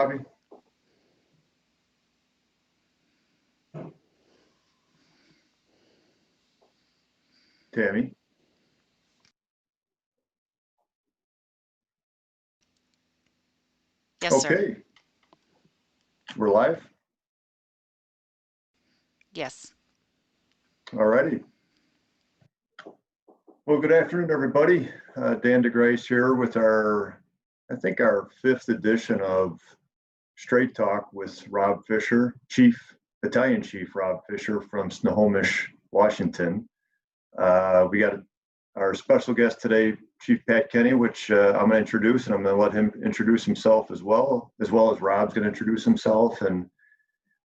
Bobby? Tammy? Yes, sir. Okay, we're live. Yes. All righty. Well, good afternoon, everybody. Dan DeGryse here with I think our 5th edition of Straight Talk with Rob Fisher, Battalion Chief Rob Fisher from Snohomish, Washington. We got our special guest today, Chief Pat Kenny, which I'm going to introduce, and I'm going to let him introduce himself as well as Rob's going to introduce himself. And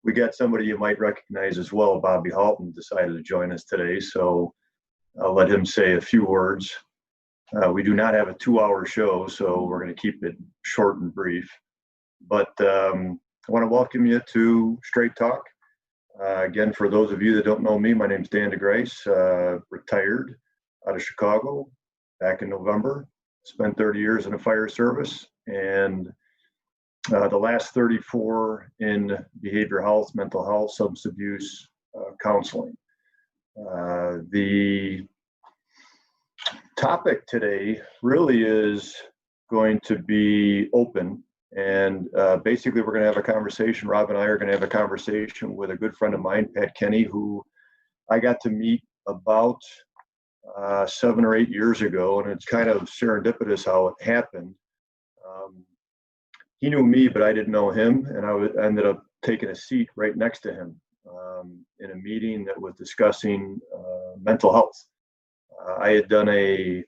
we got somebody you might recognize as well, Bobby Halton, decided to join us today. So I'll let him say a few words. We do not have a 2-hour show, so we're going to keep it short and brief. But I want to welcome you to Straight Talk. Again, for those of you that don't know me, my name's Dan DeGryse, retired out of Chicago back in November. Spent 30 years in the fire service, and the last 34 in behavioral health, mental health, substance abuse, counseling. The topic today really is going to be open, and basically we're going to have a conversation. Rob and I are going to have a conversation with a good friend of mine, Pat Kenny, who I got to meet about 7 or 8 years ago, and it's kind of serendipitous how it happened. He knew me, but I didn't know him, and I ended up taking a seat right next to him in a meeting that was discussing mental health. I had done a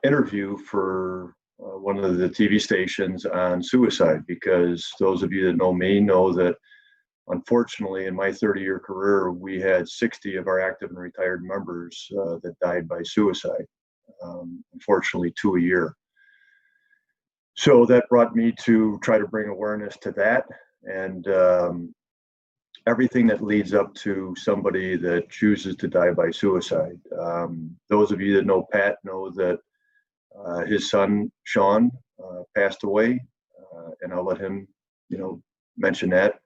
interview for one of the TV stations on suicide, because those of you that know me know that unfortunately in my 30-year career, we had 60 of our active and retired members that died by suicide, unfortunately 2 a year. So that brought me to try to bring awareness to that, and everything that leads up to somebody that chooses to die by suicide. Those of you that know Pat know that his son, Sean, passed away, and I'll let him, mention that.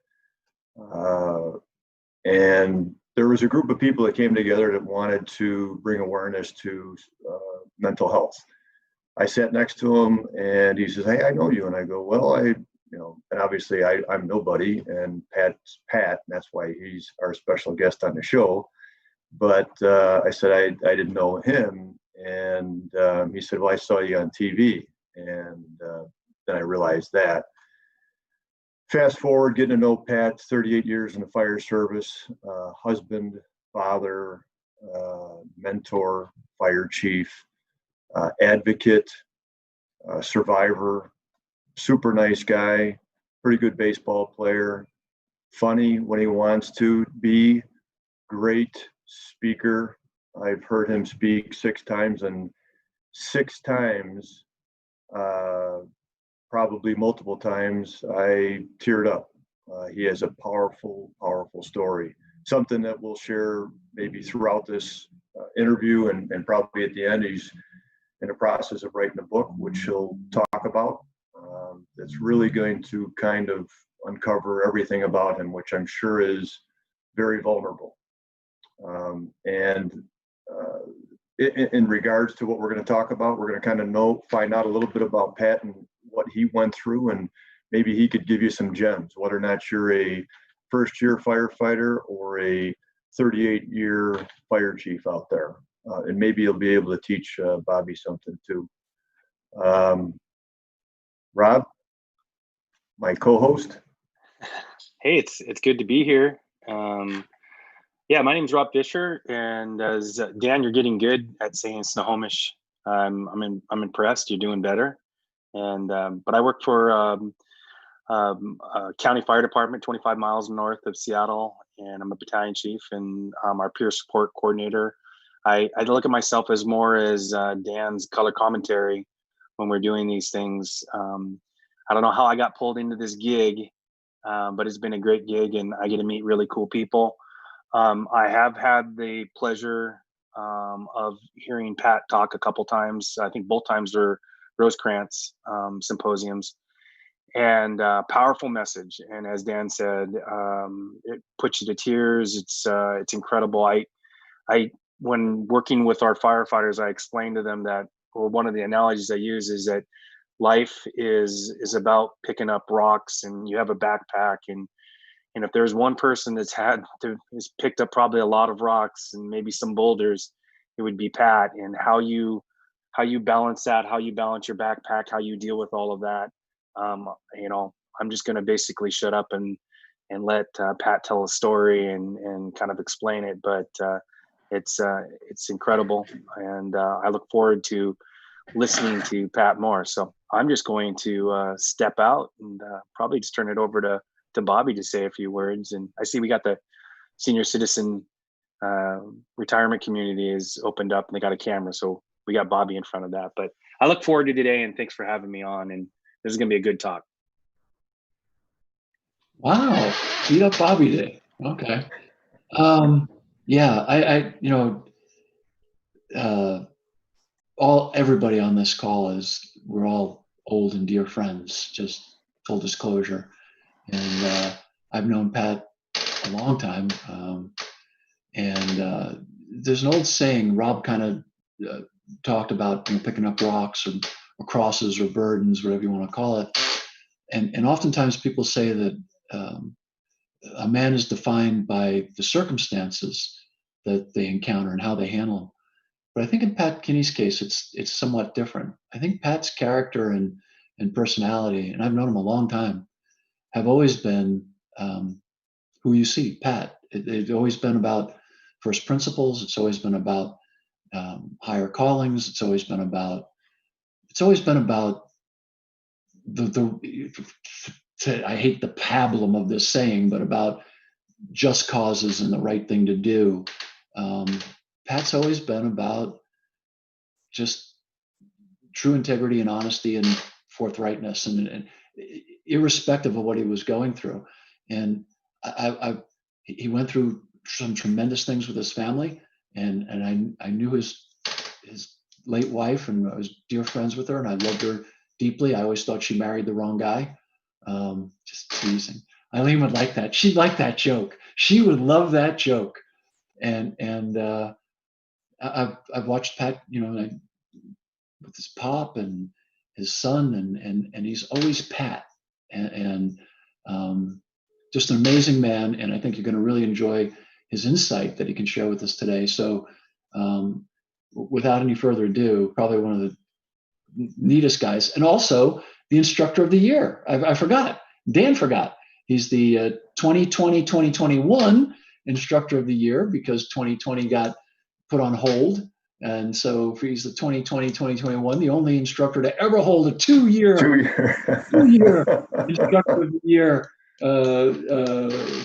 And there was a group of people that came together that wanted to bring awareness to mental health. I sat next to him, and he says, "Hey, I know you." And I go, "Well, and obviously I'm nobody, and Pat's Pat, and that's why he's our special guest on the show." But I said I didn't know him, and he said, "Well, I saw you on TV," and then I realized that. Fast forward, getting to know Pat, 38 years in the fire service, husband, father, mentor, fire chief, advocate, survivor, super nice guy, pretty good baseball player, funny when he wants to be, great speaker. I've heard him speak 6 times, and 6 times, probably multiple times, I teared up. He has a powerful, powerful story, something that we'll share maybe throughout this interview, and probably at the end. He's in the process of writing a book, which he'll talk about. That's really going to kind of uncover everything about him, which I'm sure is very vulnerable. And in regards to what we're going to talk about, we're going to kind of find out a little bit about Pat and what he went through, and maybe he could give you some gems, whether or not you're a first-year firefighter or a 38-year fire chief out there. And maybe you'll be able to teach Bobby something too. Rob, my co-host. Hey, it's good to be here. Yeah, my name's Rob Fisher, and as Dan, you're getting good at saying Snohomish. I'm impressed. You're doing better. And but I work for a county fire department 25 miles north of Seattle, and I'm a battalion chief and our peer support coordinator. I look at myself as more as Dan's color commentary when we're doing these things. I don't know how I got pulled into this gig, but it's been a great gig, and I get to meet really cool people. I have had the pleasure of hearing Pat talk a couple times. I think both times were Rosecrance symposiums. and powerful message. And as Dan said, it puts you to tears. It's incredible. I when working with our firefighters, I explained to them that, or one of the analogies I use is that life is about picking up rocks, and you have a backpack, and if there's one person has picked up probably a lot of rocks and maybe some boulders, it would be Pat. And how you balance that, how you balance your backpack, how you deal with all of that. I'm just going to basically shut up and let Pat tell a story and kind of explain it. But it's incredible, and I look forward to listening to Pat more. So I'm just going to step out and probably just turn it over to Bobby to say a few words. And I see we got the senior citizen retirement community is opened up, and they got a camera, so we got Bobby in front of that. But I look forward to today, and thanks for having me on. And this is going to be a good talk. Wow, beat up Bobby Day. Okay. Yeah, everybody on this call we're all old and dear friends, just full disclosure. And I've known Pat a long time. And there's an old saying, Rob kind of talked about, picking up rocks or crosses or burdens, whatever you want to call it. And oftentimes people say that a man is defined by the circumstances that they encounter and how they handle them. But I think in Pat Kinney's case, it's somewhat different. I think Pat's character and personality, and I've known him a long time, have always been who you see, Pat. It's always been about first principles. It's always been about higher callings. It's always been about I hate the pablum of this saying, but about just causes and the right thing to do. Pat's always been about just true integrity and honesty and forthrightness, and irrespective of what he was going through. And he went through some tremendous things with his family, and I knew his late wife, and I was dear friends with her, and I loved her deeply. I always thought she married the wrong guy. Just teasing. Eileen would like that. She'd like that joke. She would love that joke. And I've watched Pat, with his pop and his son, and he's always Pat, and just an amazing man. And I think you're going to really enjoy his insight that he can share with us today. So without any further ado, probably one of the neatest guys, and also the instructor of the year. I forgot. Dan forgot. He's the 2020-2021 instructor of the year because 2020 got put on hold. And so he's the 2020-2021, the only instructor to ever hold a two-year instructor of the year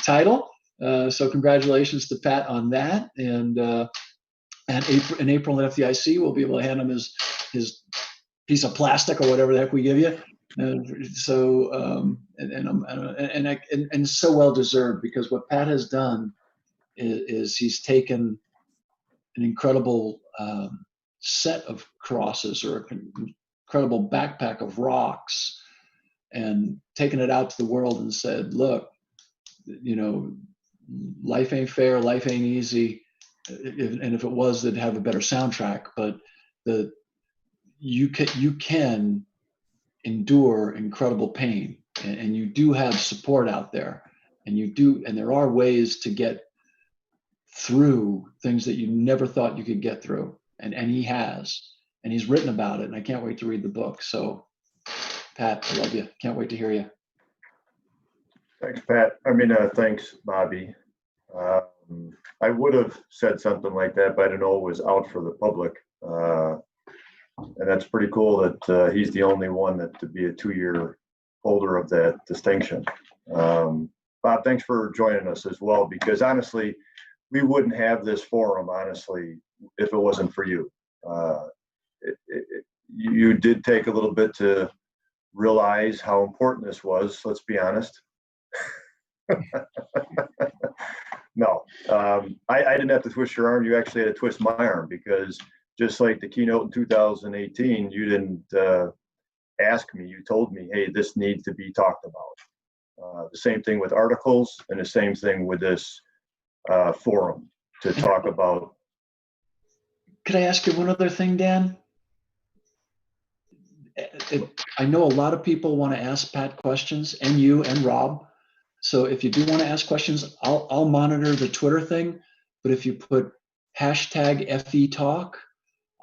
title. So congratulations to Pat on that. And in April at FDIC, we'll be able to hand him his piece of plastic or whatever the heck we give you. And so so well deserved, because what Pat has done is he's taken an incredible set of crosses or an incredible backpack of rocks and taken it out to the world and said, look, life ain't fair, life ain't easy. And if it was, they'd have a better soundtrack. But you can endure incredible pain, and you do have support out there, and there are ways to get through things that you never thought you could get through, and he has, and he's written about it, and I can't wait to read the book. So Pat, I love you. Can't wait to hear you. Thanks, Pat. Thanks, Bobby. I would have said something like that, but I didn't know it was out for the public. And that's pretty cool that he's the only one to be a 2-year holder of that distinction. Bob, thanks for joining us as well, because honestly, we wouldn't have this forum, if it wasn't for you. You did take a little bit to realize how important this was, let's be honest. No, I didn't have to twist your arm. You actually had to twist my arm, because just like the keynote in 2018, you didn't asked me, you told me, hey, this needs to be talked about. The same thing with articles, and the same thing with this forum to talk about. Could I ask you one other thing, Dan? I know a lot of people want to ask Pat questions, and you and Rob. So if you do want to ask questions, I'll monitor the Twitter thing. But if you put hashtag FE Talk,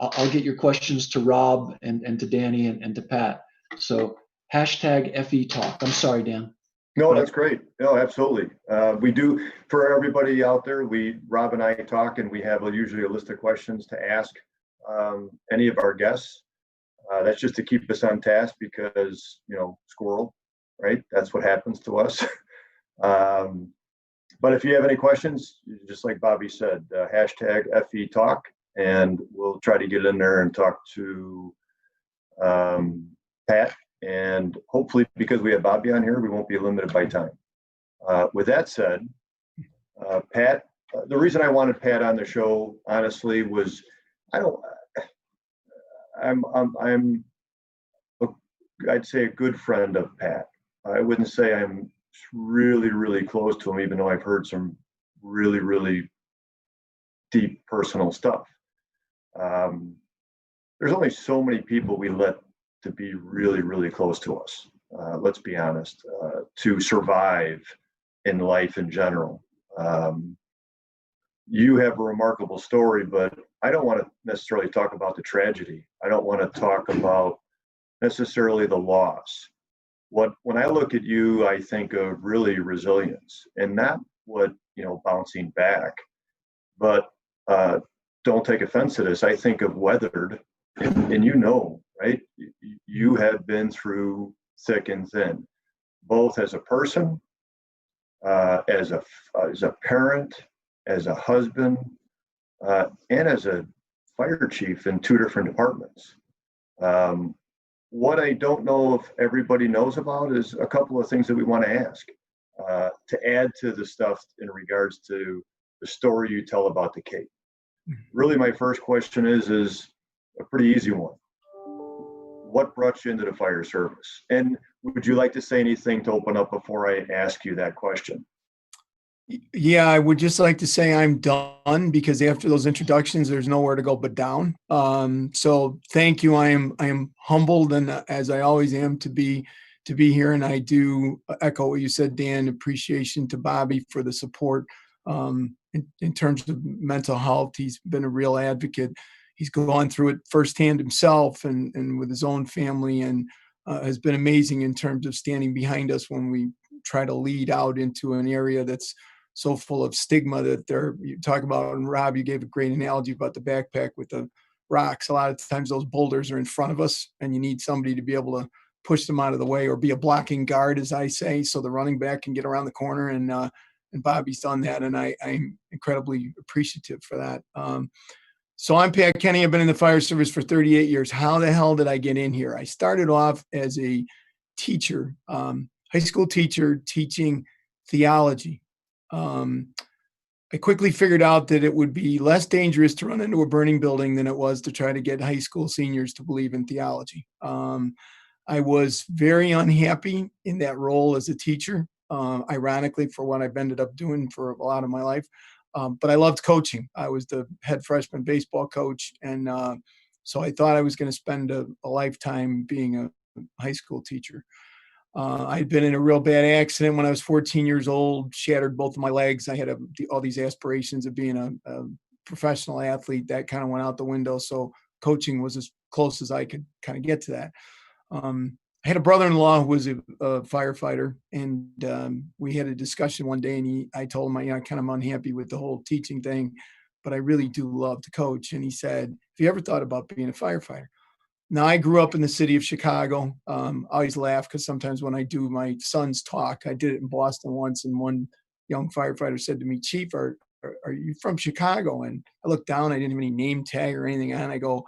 I'll get your questions to Rob and to Danny and to Pat. So hashtag FE Talk. I'm sorry, Dan. No, that's great. No, absolutely. We do, for everybody out there, Rob and I talk, and we have usually a list of questions to ask any of our guests. That's just to keep us on task because, squirrel, right? That's what happens to us. But if you have any questions, just like Bobby said, hashtag FE Talk, and we'll try to get in there and talk to Pat. And hopefully, because we have Bobby on here, we won't be limited by time. With that said, Pat, the reason I wanted Pat on the show, honestly, was I'd say a good friend of Pat. I wouldn't say I'm really, really close to him, even though I've heard some really, really deep personal stuff. There's only so many people we let to be really, really close to us. Let's be honest, to survive in life in general. You have a remarkable story, but I don't want to necessarily talk about the tragedy. I don't want to talk about necessarily the loss. When I look at you, I think of really resilience, and not bouncing back, but don't take offense to this. I think of weathered, and right? You have been through thick and thin, both as a person, as a parent, as a husband, and as a fire chief in 2 different departments. What I don't know if everybody knows about is a couple of things that we want to ask to add to the stuff in regards to the story you tell about the Cape. Really, my first question is a pretty easy one. What brought you into the fire service? And would you like to say anything to open up before I ask you that question? Yeah, I would just like to say I'm done, because after those introductions, there's nowhere to go but down. So thank you. I am humbled, and as I always am, to be here. And I do echo what you said, Dan. Appreciation to Bobby for the support in terms of mental health. He's been a real advocate. He's gone through it firsthand himself and with his own family, and has been amazing in terms of standing behind us when we try to lead out into an area that's so full of stigma that you talk about. And Rob, you gave a great analogy about the backpack with the rocks. A lot of times those boulders are in front of us, and you need somebody to be able to push them out of the way, or be a blocking guard, as I say, so the running back can get around the corner. And Bobby's done that, and I'm incredibly appreciative for that. So I'm Pat Kenny. I've been in the fire service for 38 years. How the hell did I get in here? I started off as a teacher, high school teacher, teaching theology. I quickly figured out that it would be less dangerous to run into a burning building than it was to try to get high school seniors to believe in theology. I was very unhappy in that role as a teacher, ironically, for what I've ended up doing for a lot of my life. But I loved coaching. I was the head freshman baseball coach. And so I thought I was going to spend a lifetime being a high school teacher. I'd been in a real bad accident when I was 14 years old, shattered both of my legs. I had all these aspirations of being a professional athlete. That kind of went out the window. So coaching was as close as I could kind of get to that. I had a brother-in-law who was a firefighter, and we had a discussion one day, and I told him, I'm kind of unhappy with the whole teaching thing, but I really do love to coach. And he said, have you ever thought about being a firefighter? Now, I grew up in the city of Chicago. I always laugh because sometimes when I do my son's talk, I did it in Boston once, and one young firefighter said to me, Chief, are you from Chicago? And I looked down, I didn't have any name tag or anything on. I go,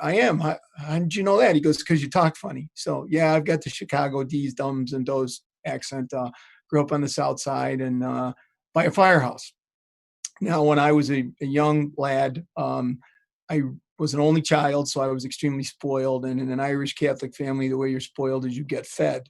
I am. How did you know that? He goes, because you talk funny. So yeah, I've got the Chicago D's, dumbs, and does accent. Grew up on the South Side and by a firehouse. Now, when I was a young lad, I was an only child, so I was extremely spoiled. And in an Irish Catholic family, the way you're spoiled is you get fed.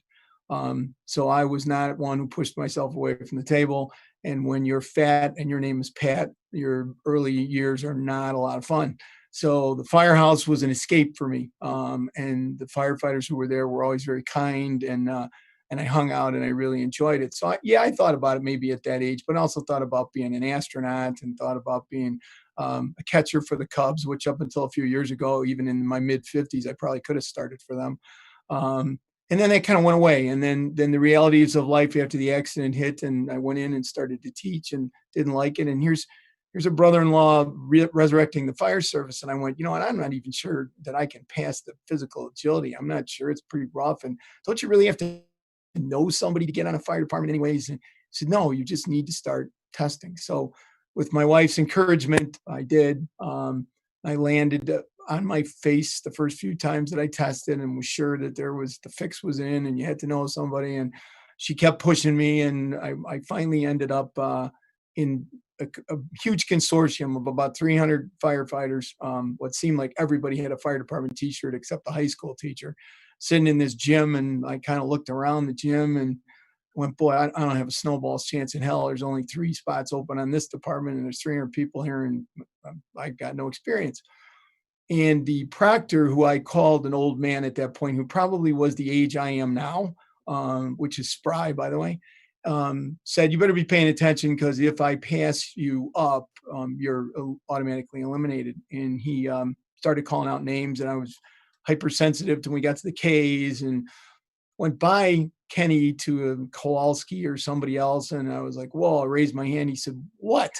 So I was not one who pushed myself away from the table. And when you're fat and your name is Pat, your early years are not a lot of fun. So the firehouse was an escape for me. And the firefighters who were there were always very kind, and I hung out and I really enjoyed it. So I thought about it maybe at that age, but I also thought about being an astronaut and thought about being a catcher for the Cubs, which up until a few years ago, even in my mid 50s, I probably could have started for them. And then that kind of went away. And then the realities of life after the accident hit, and I went in and started to teach and didn't like it. And here's a brother-in-law resurrecting the fire service. And I went, you know what, I'm not even sure that I can pass the physical agility. I'm not sure. It's pretty rough. And don't you really have to know somebody to get on a fire department anyways? And I said, no, you just need to start testing. So with my wife's encouragement, I did. I landed on my face the first few times that I tested and was sure that the fix was in and you had to know somebody. And she kept pushing me. And I finally ended up in a huge consortium of about 300 firefighters. What seemed like everybody had a fire department t-shirt except the high school teacher, sitting in this gym. And I kind of looked around the gym and went, boy, I don't have a snowball's chance in hell. There's only 3 spots open on this department and there's 300 people here and I got no experience. And the proctor, who I called an old man at that point, who probably was the age I am now, which is spry, by the way, said, you better be paying attention because if I pass you up, you're automatically eliminated. And he started calling out names, and I was hypersensitive till we got to the K's and went by Kenny to Kowalski or somebody else. And I was like, whoa, I raised my hand. He said, what?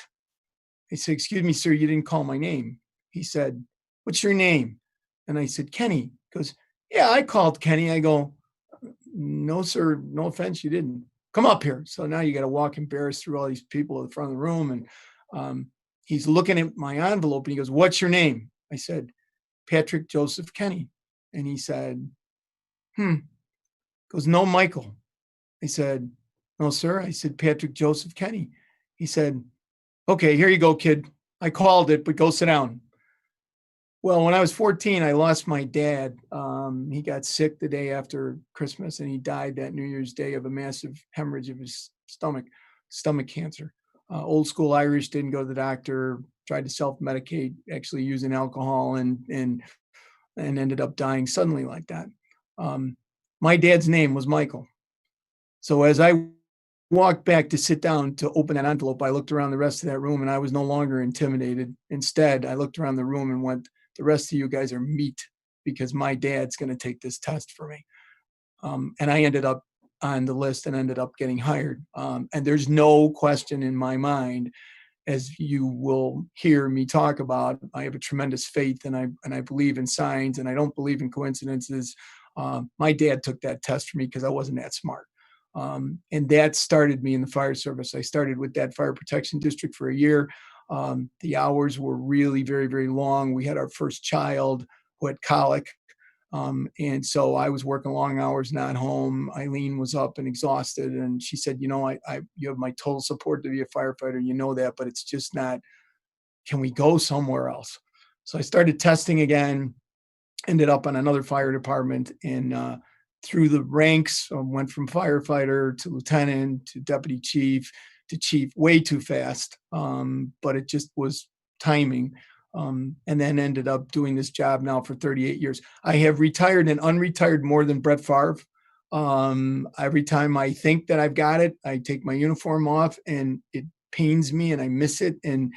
I said, excuse me, sir, you didn't call my name. He said, what's your name? And I said, Kenny. He goes, yeah, I called Kenny. I go, no, sir, no offense, you didn't. Come up here. So now you got to walk embarrassed through all these people at the front of the room. And he's looking at my envelope and he goes, what's your name? I said, Patrick Joseph Kenny. And he said, Goes, no, Michael. I said, no, sir. I said, Patrick Joseph Kenny. He said, okay, here you go, kid. I called it, but go sit down. Well, when I was 14, I lost my dad. He got sick the day after Christmas, and he died that New Year's Day of a massive hemorrhage of his stomach cancer. Old school Irish, didn't go to the doctor, tried to self-medicate, actually using alcohol, and ended up dying suddenly like that. My dad's name was Michael. So as I walked back to sit down to open that envelope, I looked around the rest of that room and I was no longer intimidated. Instead, I looked around the room and went, the rest of you guys are meat because my dad's going to take this test for me. And I ended up on the list and ended up getting hired. And there's no question in my mind, as you will hear me talk about, I have a tremendous faith and I believe in signs and I don't believe in coincidences. My dad took that test for me because I wasn't that smart. And that started me in the fire service. I started with that fire protection district for a year. The hours were really very, very long. We had our first child who had colic. And so I was working long hours, not home. Eileen was up and exhausted. And she said, you know, you have my total support to be a firefighter. You know that, but it's just not, can we go somewhere else? So I started testing again, ended up on another fire department, and through the ranks, went from firefighter to lieutenant to deputy chief to chief way too fast. But it just was timing. And then ended up doing this job now for 38 years. I have retired and unretired more than Brett Favre. Every time I think that I've got it, I take my uniform off and it pains me and I miss it. And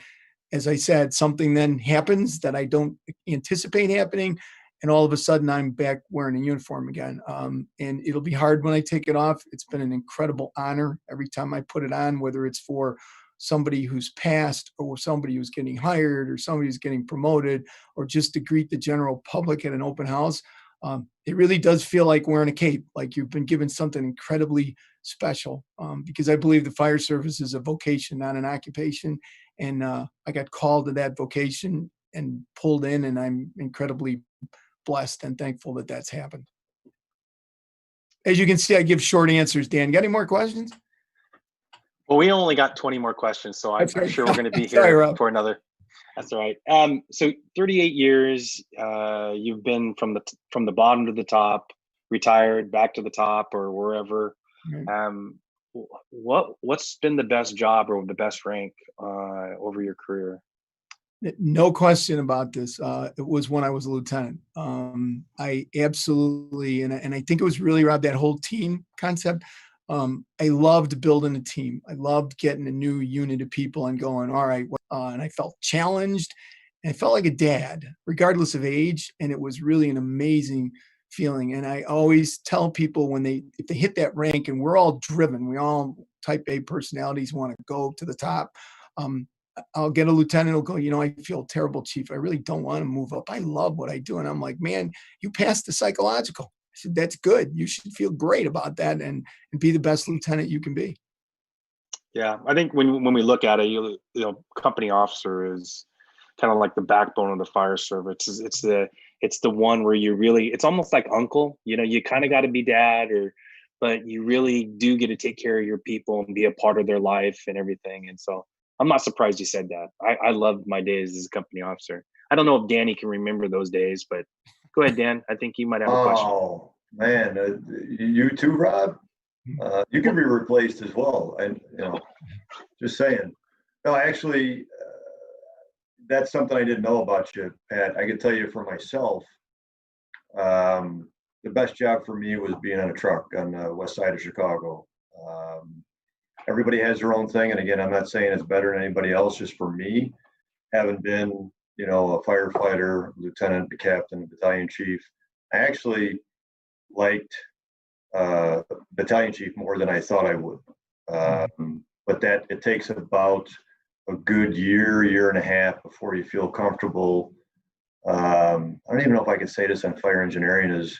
as I said, something then happens that I don't anticipate happening. And all of a sudden I'm back wearing a uniform again. And it'll be hard when I take it off. It's been an incredible honor every time I put it on, whether it's for somebody who's passed or somebody who's getting hired or somebody who's getting promoted or just to greet the general public at an open house. It really does feel like wearing a cape, like you've been given something incredibly special, because I believe the fire service is a vocation, not an occupation. And I got called to that vocation and pulled in, and I'm incredibly blessed and thankful that that's happened. As you can see, I give short answers. Dan, got any more questions? Well, we only got 20 more questions, so I'm sure we're going to be here Sorry, Rob. for another. That's all right. So 38 years, you've been from the bottom to the top, retired, back to the top, or wherever. Right. What's been the best job or the best rank over your career? No question about this. It was when I was a lieutenant. I absolutely, and I think it was really, Rob, that whole team concept. I loved building a team. I loved getting a new unit of people and going, all right. And I felt challenged and I felt like a dad, regardless of age. And it was really an amazing feeling. And I always tell people if they hit that rank, and we're all driven, we all type A personalities want to go to the top. I'll get a lieutenant who'll go, I feel terrible, chief. I really don't want to move up. I love what I do. And I'm like, man, you passed the psychological. I said, that's good. You should feel great about that and be the best lieutenant you can be. Yeah, I think when we look at it, company officer is kind of like the backbone of the fire service. It's the one where it's almost like uncle. You kind of got to be dad, but you really do get to take care of your people and be a part of their life and everything. And so I'm not surprised you said that. I loved my days as a company officer. I don't know if Danny can remember those days, but go ahead, Dan. I think you might have a question. Oh, man. You too, Rob? You can be replaced as well. And, just saying. No, actually, that's something I didn't know about you, Pat. I can tell you for myself, the best job for me was being on a truck on the west side of Chicago. Everybody has their own thing. And again, I'm not saying it's better than anybody else. Just for me, having been, a firefighter, lieutenant, a captain, a battalion chief, I actually liked battalion chief more than I thought I would. But that it takes about a good year and a half before you feel comfortable. I don't even know if I could say this on fire engineering, is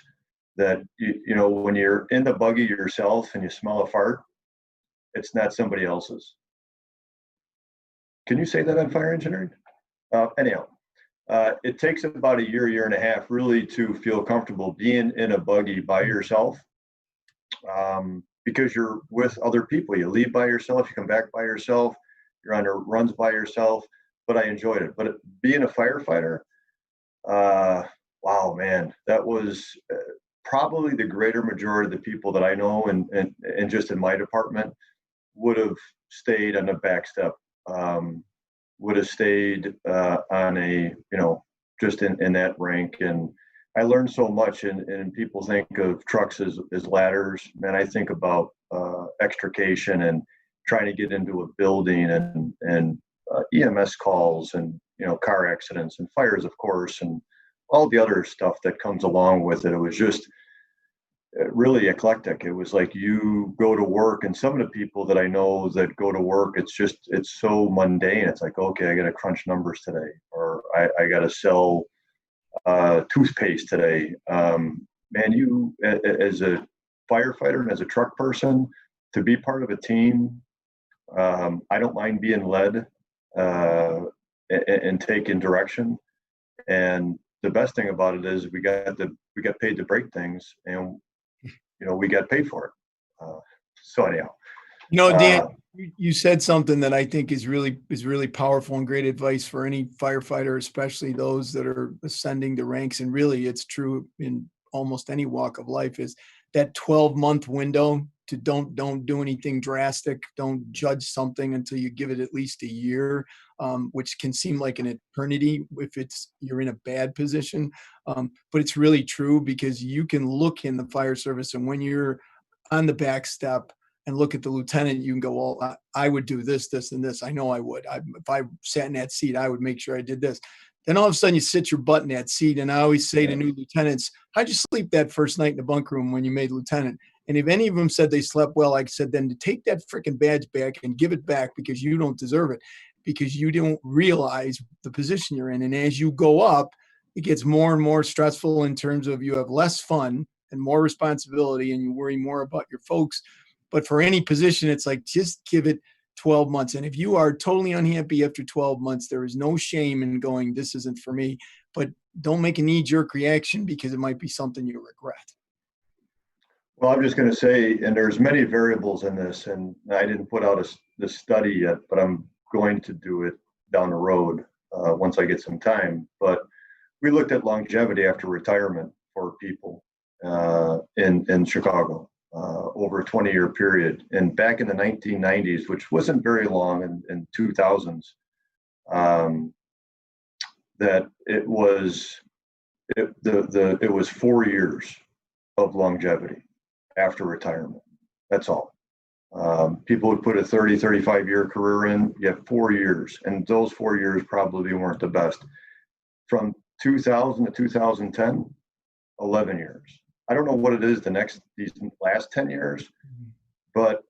that, when you're in the buggy yourself and you smell a fart, it's not somebody else's. Can you say that on fire engineering? Anyhow, it takes about a year and a half really to feel comfortable being in a buggy by yourself, because you're with other people. You leave by yourself, you come back by yourself, you're on runs by yourself. But I enjoyed it. But being a firefighter, wow, man, that was probably the greater majority of the people that I know and just in my department would have stayed on the back step, would have stayed on a, just in that rank. And I learned so much, and people think of trucks as ladders. Man, I think about extrication and trying to get into a building and EMS calls and, car accidents and fires, of course, and all the other stuff that comes along with it. It was just really eclectic. It was like you go to work, and some of the people that I know that go to work, it's so mundane. It's like, okay, I got to crunch numbers today, or I got to sell toothpaste today. Man, you as a firefighter and as a truck person, to be part of a team, I don't mind being led and taking direction. And the best thing about it is we got paid to break things, and we got paid for it. So anyhow, Dan, you said something that I think is really powerful and great advice for any firefighter, especially those that are ascending the ranks. And really, it's true in almost any walk of life, is that 12-month window to don't do anything drastic. Don't judge something until you give it at least a year, which can seem like an eternity if you're in a bad position. But it's really true, because you can look in the fire service, and when you're on the back step and look at the lieutenant, you can go, well, I would do this, this, and this. I know I would. If I sat in that seat, I would make sure I did this. Then all of a sudden you sit your butt in that seat. And I always say to new lieutenants, how'd you sleep that first night in the bunk room when you made lieutenant? And if any of them said they slept well, like I said, then to take that freaking badge back and give it back, because you don't deserve it, because you don't realize the position you're in. And as you go up, it gets more and more stressful in terms of you have less fun and more responsibility, and you worry more about your folks. But for any position, it's like, just give it 12 months. And if you are totally unhappy after 12 months, there is no shame in going, this isn't for me. But don't make a knee-jerk reaction, because it might be something you regret. Well, I'm just going to say, and there's many variables in this, and I didn't put out this study yet, but I'm going to do it down the road. once I get some time. But we looked at longevity after retirement for people in Chicago over a 20-year period. And back in the 1990s, which wasn't very long, in 2000s, that it was 4 years of longevity after retirement. That's all. People would put a 30, 35-year career in, you have 4 years, and those 4 years probably weren't the best. From 2000 to 2010, 11 years. I don't know what it is these last 10 years, but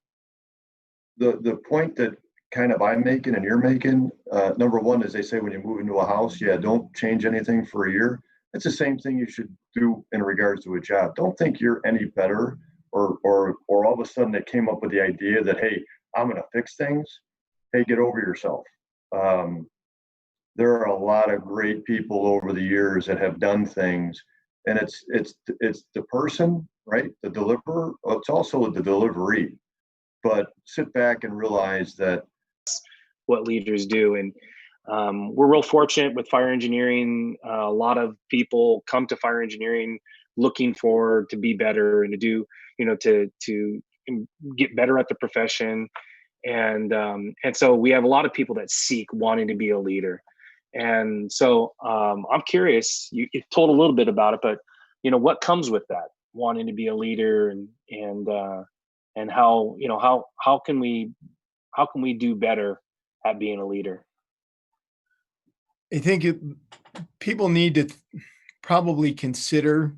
the point that kind of I'm making and you're making, number one is they say when you move into a house, don't change anything for a year. It's the same thing you should do in regards to a job. Don't think you're any better or all of a sudden they came up with the idea that, hey, I'm going to fix things. Hey, get over yourself. There are a lot of great people over the years that have done things, and it's the person, right? The deliverer. It's also the delivery. But sit back and realize that what leaders do. And we're real fortunate with fire engineering. A lot of people come to fire engineering looking to be better and to do, to get better at the profession. And so we have a lot of people that seek wanting to be a leader. And so I'm curious, you told a little bit about it, but what comes with that, wanting to be a leader, and how can we do better at being a leader? I think people need to probably consider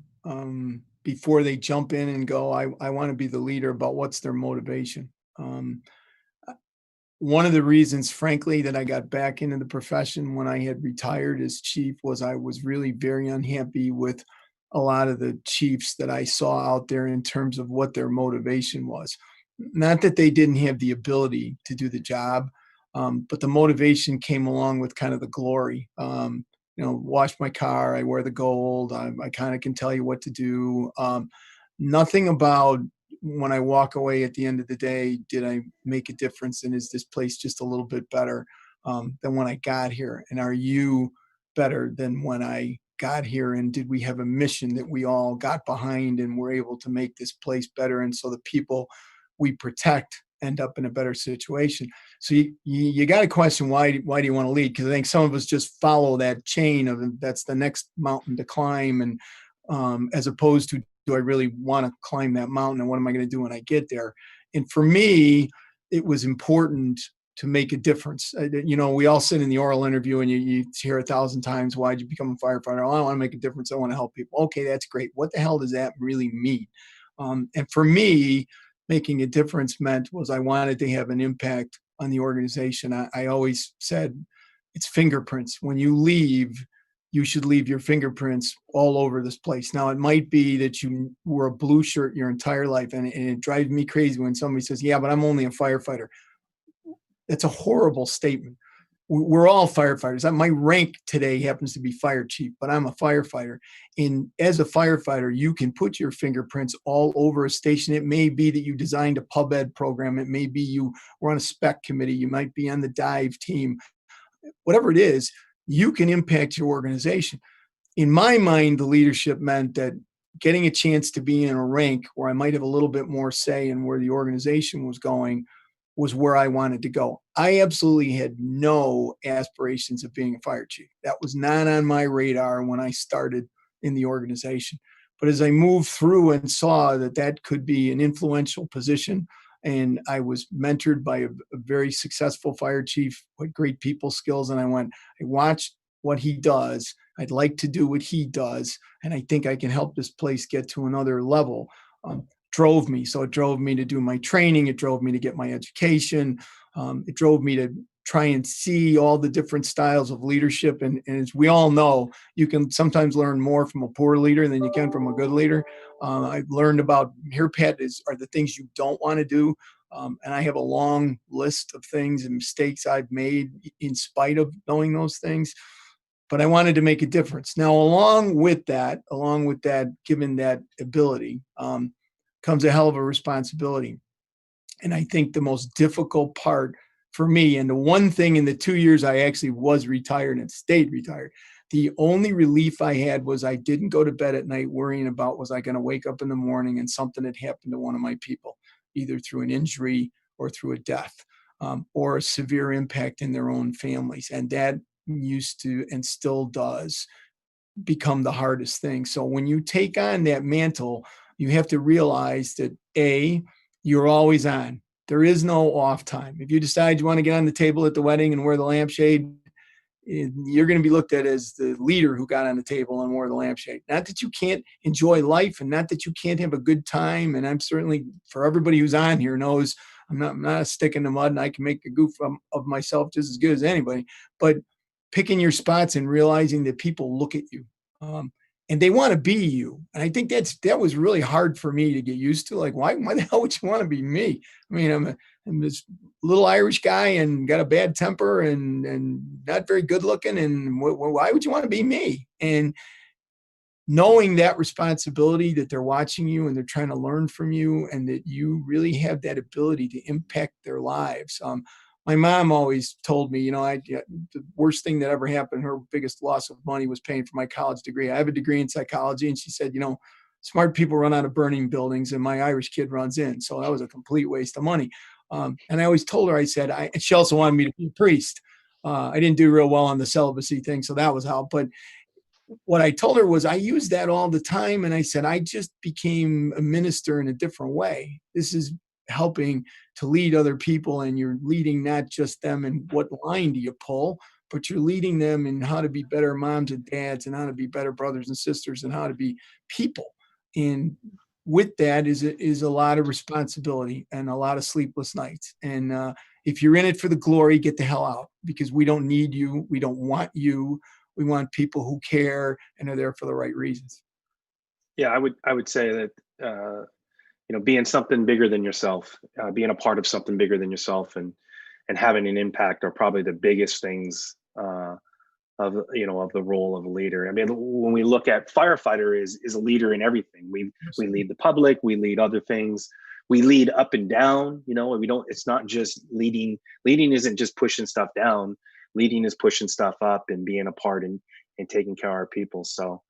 before they jump in and go, I want to be the leader, about what's their motivation. One of the reasons, frankly, that I got back into the profession when I had retired as chief was I was really very unhappy with a lot of the chiefs that I saw out there in terms of what their motivation was. Not that they didn't have the ability to do the job, but the motivation came along with kind of the glory. Wash my car, I wear the gold, I kind of can tell you what to do. Nothing about when I walk away at the end of the day, did I make a difference, and is this place just a little bit better than when I got here? And are you better than when I got here? And did we have a mission that we all got behind and were able to make this place better? And so the people we protect end up in a better situation. So you got to question, why do you want to lead? Because I think some of us just follow that chain of, that's the next mountain to climb, and as opposed to, do I really want to climb that mountain, and what am I going to do when I get there? And for me, it was important to make a difference. We all sit in the oral interview and you hear 1,000 times, why'd you become a firefighter? Oh, I want to make a difference. I want to help people. Okay, that's great. What the hell does that really mean? And for me, making a difference was I wanted to have an impact on the organization. I always said it's fingerprints. When you leave, you should leave your fingerprints all over this place. Now, it might be that you wore a blue shirt your entire life, and it drives me crazy when somebody says, yeah, but I'm only a firefighter. That's a horrible statement. We're all firefighters. My rank today happens to be fire chief, but I'm a firefighter. And as a firefighter, you can put your fingerprints all over a station. It may be that you designed a pub ed program. It may be you were on a spec committee. You might be on the dive team. Whatever it is, you can impact your organization. In my mind, the leadership meant that getting a chance to be in a rank where I might have a little bit more say in where the organization was going was where I wanted to go. I absolutely had no aspirations of being a fire chief. That was not on my radar when I started in the organization. But as I moved through and saw that could be an influential position, and I was mentored by a very successful fire chief with great people skills, and I watched what he does. I'd like to do what he does, and I think I can help this place get to another level. Drove me. So it drove me to do my training. It drove me to get my education. It drove me to try and see all the different styles of leadership. And as we all know, you can sometimes learn more from a poor leader than you can from a good leader. I've learned about here, Pat, are the things you don't want to do. And I have a long list of things and mistakes I've made in spite of knowing those things. But I wanted to make a difference. Now, along with that, given that ability, comes a hell of a responsibility. And I think the most difficult part for me. And the one thing in the 2 years I actually was retired and stayed retired, the only relief I had was I didn't go to bed at night worrying about, was I going to wake up in the morning and something had happened to one of my people, either through an injury or through a death, or a severe impact in their own families. And that used to, and still does, become the hardest thing. So when you take on that mantle, you have to realize that you're always on. There is no off time. If you decide you want to get on the table at the wedding and wear the lampshade, you're going to be looked at as the leader who got on the table and wore the lampshade. Not that you can't enjoy life and not that you can't have a good time. And I'm certainly, for everybody who's on here knows, I'm not a stick in the mud, and I can make a goof of myself just as good as anybody. But picking your spots and realizing that people look at you, and they want to be you. And I think that was really hard for me to get used to. Like, why the hell would you want to be me? I mean, I'm this little Irish guy and got a bad temper and not very good looking. And why would you want to be me? And knowing that responsibility, that they're watching you and they're trying to learn from you, and that you really have that ability to impact their lives. My mom always told me, the worst thing that ever happened, her biggest loss of money, was paying for my college degree. I have a degree in psychology. And she said, smart people run out of burning buildings and my Irish kid runs in. So that was a complete waste of money. And I always told her, I said, and she also wanted me to be a priest. I didn't do real well on the celibacy thing, so that was how. But what I told her was, I use that all the time. And I said, I just became a minister in a different way. This is helping to lead other people, and you're leading not just them in what line do you pull, but you're leading them in how to be better moms and dads, and how to be better brothers and sisters, and how to be people. And with that is a lot of responsibility and a lot of sleepless nights. And if you're in it for the glory, get the hell out, because we don't need you. We don't want you. We want people who care and are there for the right reasons. Yeah, I would say that being something bigger than yourself, being a part of something bigger than yourself, and having an impact are probably the biggest things of the role of a leader. I mean, when we look at firefighter is a leader in everything. We lead the public, we lead other things, we lead up and down. We don't. It's not just leading. Leading isn't just pushing stuff down. Leading is pushing stuff up and being a part and taking care of our people. So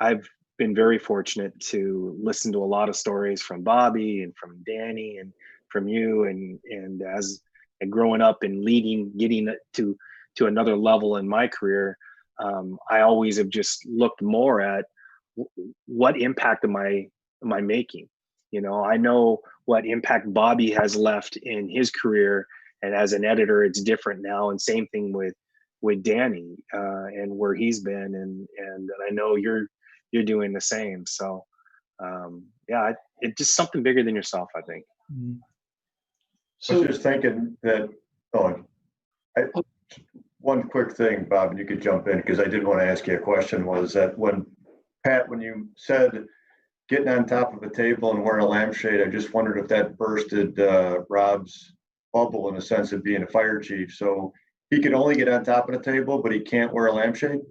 I've been very fortunate to listen to a lot of stories from Bobby and from Danny and from you, and as growing up and leading, getting to another level in my career, I always have just looked more at what impact am I making. I know what impact Bobby has left in his career, and as an editor, it's different now. And same thing with Danny and where he's been, and I know you're doing the same. So it's just something bigger than yourself, I think. I was just thinking that, one quick thing, Bob, and you could jump in, because I did want to ask you a question, was that when you said getting on top of a table and wearing a lampshade, I just wondered if that bursted Rob's bubble in the sense of being a fire chief. So he could only get on top of the table, but he can't wear a lampshade?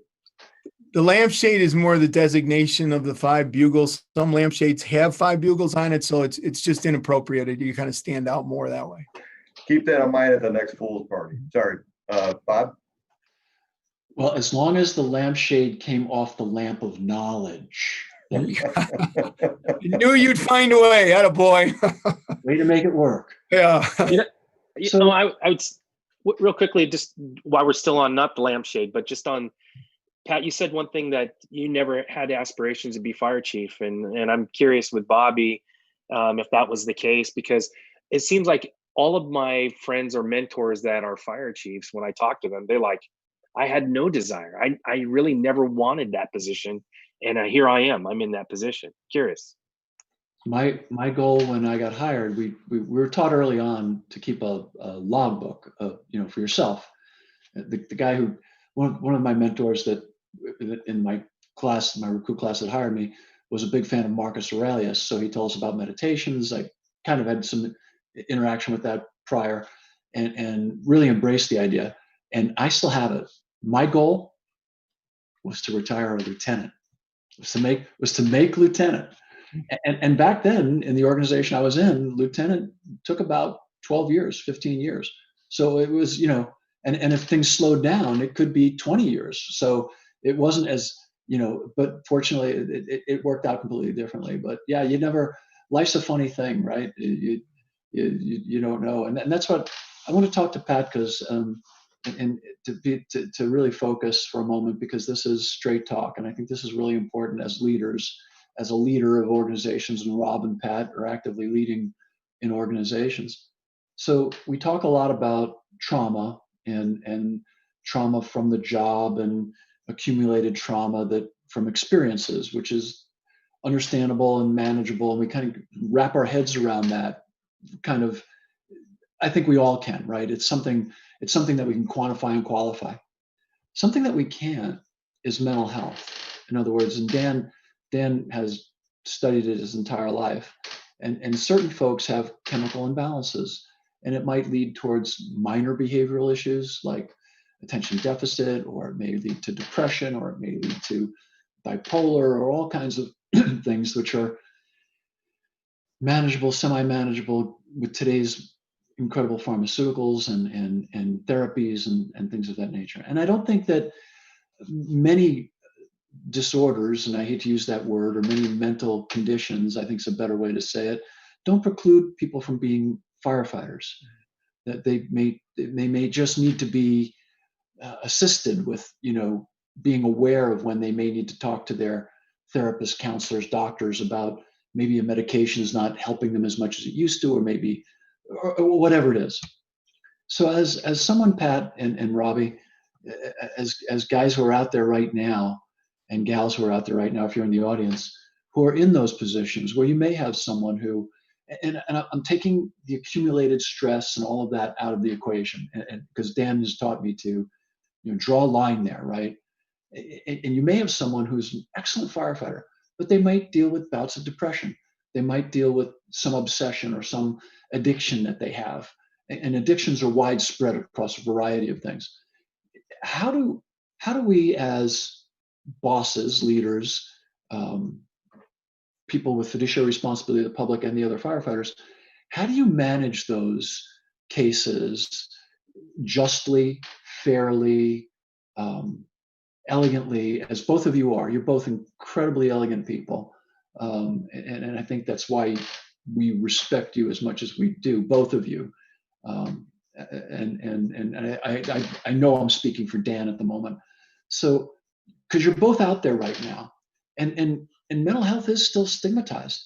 The lampshade is more the designation of the 5 bugles. Some lampshades have 5 bugles on it, so it's just inappropriate. You kind of stand out more that way. Keep that in mind at the next fool's party. Sorry, Bob? Well, as long as the lampshade came off the lamp of knowledge. I knew you'd find a way. Attaboy. Way to make it work. Yeah. I would real quickly, just while we're still on, not the lampshade, but just on, Pat, you said one thing, that you never had aspirations to be fire chief. And I'm curious with Bobby, if that was the case, because it seems like all of my friends or mentors that are fire chiefs, when I talk to them, they're like, I had no desire. I really never wanted that position. And here I am, I'm in that position. Curious. My goal when I got hired, we were taught early on to keep a logbook, for yourself. The guy who, one of my mentors that in my class, my recruit class that hired me, was a big fan of Marcus Aurelius. So he told us about meditations. I kind of had some interaction with that prior, and really embraced the idea. And I still have it. My goal was to retire a lieutenant. Was to make lieutenant. And back then in the organization I was in, lieutenant took about 12 years, 15 years. So it was, you know, and if things slowed down, it could be 20 years. So it wasn't as, you know, but fortunately it worked out completely differently. But yeah, you never, life's a funny thing, right? You don't know. And that's what I want to talk to Pat, because, and to really focus for a moment, because this is straight talk. And I think this is really important as leaders, as a leader of organizations, and Rob and Pat are actively leading in organizations. So we talk a lot about trauma and trauma from the job and accumulated trauma that from experiences, which is understandable and manageable. And we kind of wrap our heads around that kind of, I think we all can, right? It's something that we can quantify and qualify. Something that we can't is mental health. In other words, and Dan has studied it his entire life. And certain folks have chemical imbalances, and it might lead towards minor behavioral issues like attention deficit, or it may lead to depression, or it may lead to bipolar, or all kinds of things which are manageable, semi-manageable with today's incredible pharmaceuticals and therapies and things of that nature. And I don't think that many disorders, and I hate to use that word, or many mental conditions, I think is a better way to say it, don't preclude people from being firefighters. That they may just need to be assisted with, you know, being aware of when they may need to talk to their therapists, counselors, doctors about maybe a medication is not helping them as much as it used to, or maybe, or whatever it is. So as someone, Pat and Robbie, as guys who are out there right now, and gals who are out there right now, if you're in the audience, who are in those positions where you may have someone who, and I'm taking the accumulated stress and all of that out of the equation, and because Dan has taught me to, you know, draw a line there, right? And you may have someone who's an excellent firefighter, but they might deal with bouts of depression. They might deal with some obsession or some addiction that they have. And addictions are widespread across a variety of things. How do we, as bosses, leaders, people with fiduciary responsibility to the public and the other firefighters, how do you manage those cases justly, fairly, elegantly, as both of you are? You're both incredibly elegant people. And I think that's why we respect you as much as we do, both of you. And I know I'm speaking for Dan at the moment. So, because you're both out there right now, and mental health is still stigmatized.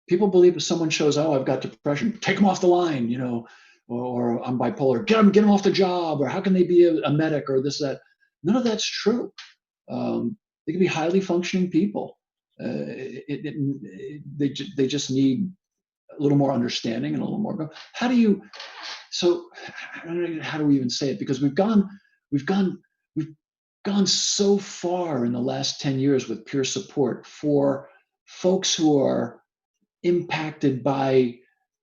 People believe if someone shows, oh, I've got depression, take them off the line, you know, or I'm bipolar, get them off the job, or how can they be a medic, or this, that. None of that's true. They can be highly functioning people. They just need a little more understanding and a little more. How do you? So how do we even say it? Because we've gone so far in the last 10 years with peer support for folks who are impacted by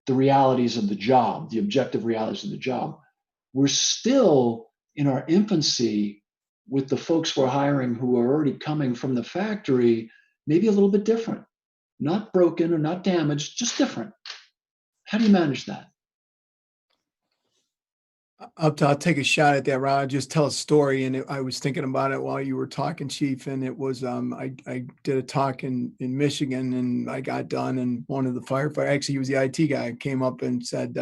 the realities of the job, the objective realities of the job. We're still in our infancy with the folks we're hiring who are already coming from the factory, maybe a little bit different, not broken or not damaged, just different. How do you manage that? I'll take a shot at that, Rob. I'll just tell a story. And I was thinking about it while you were talking, Chief. And it was, I did a talk in Michigan, and I got done. And one of the firefighters, actually, he was the IT guy, came up and said,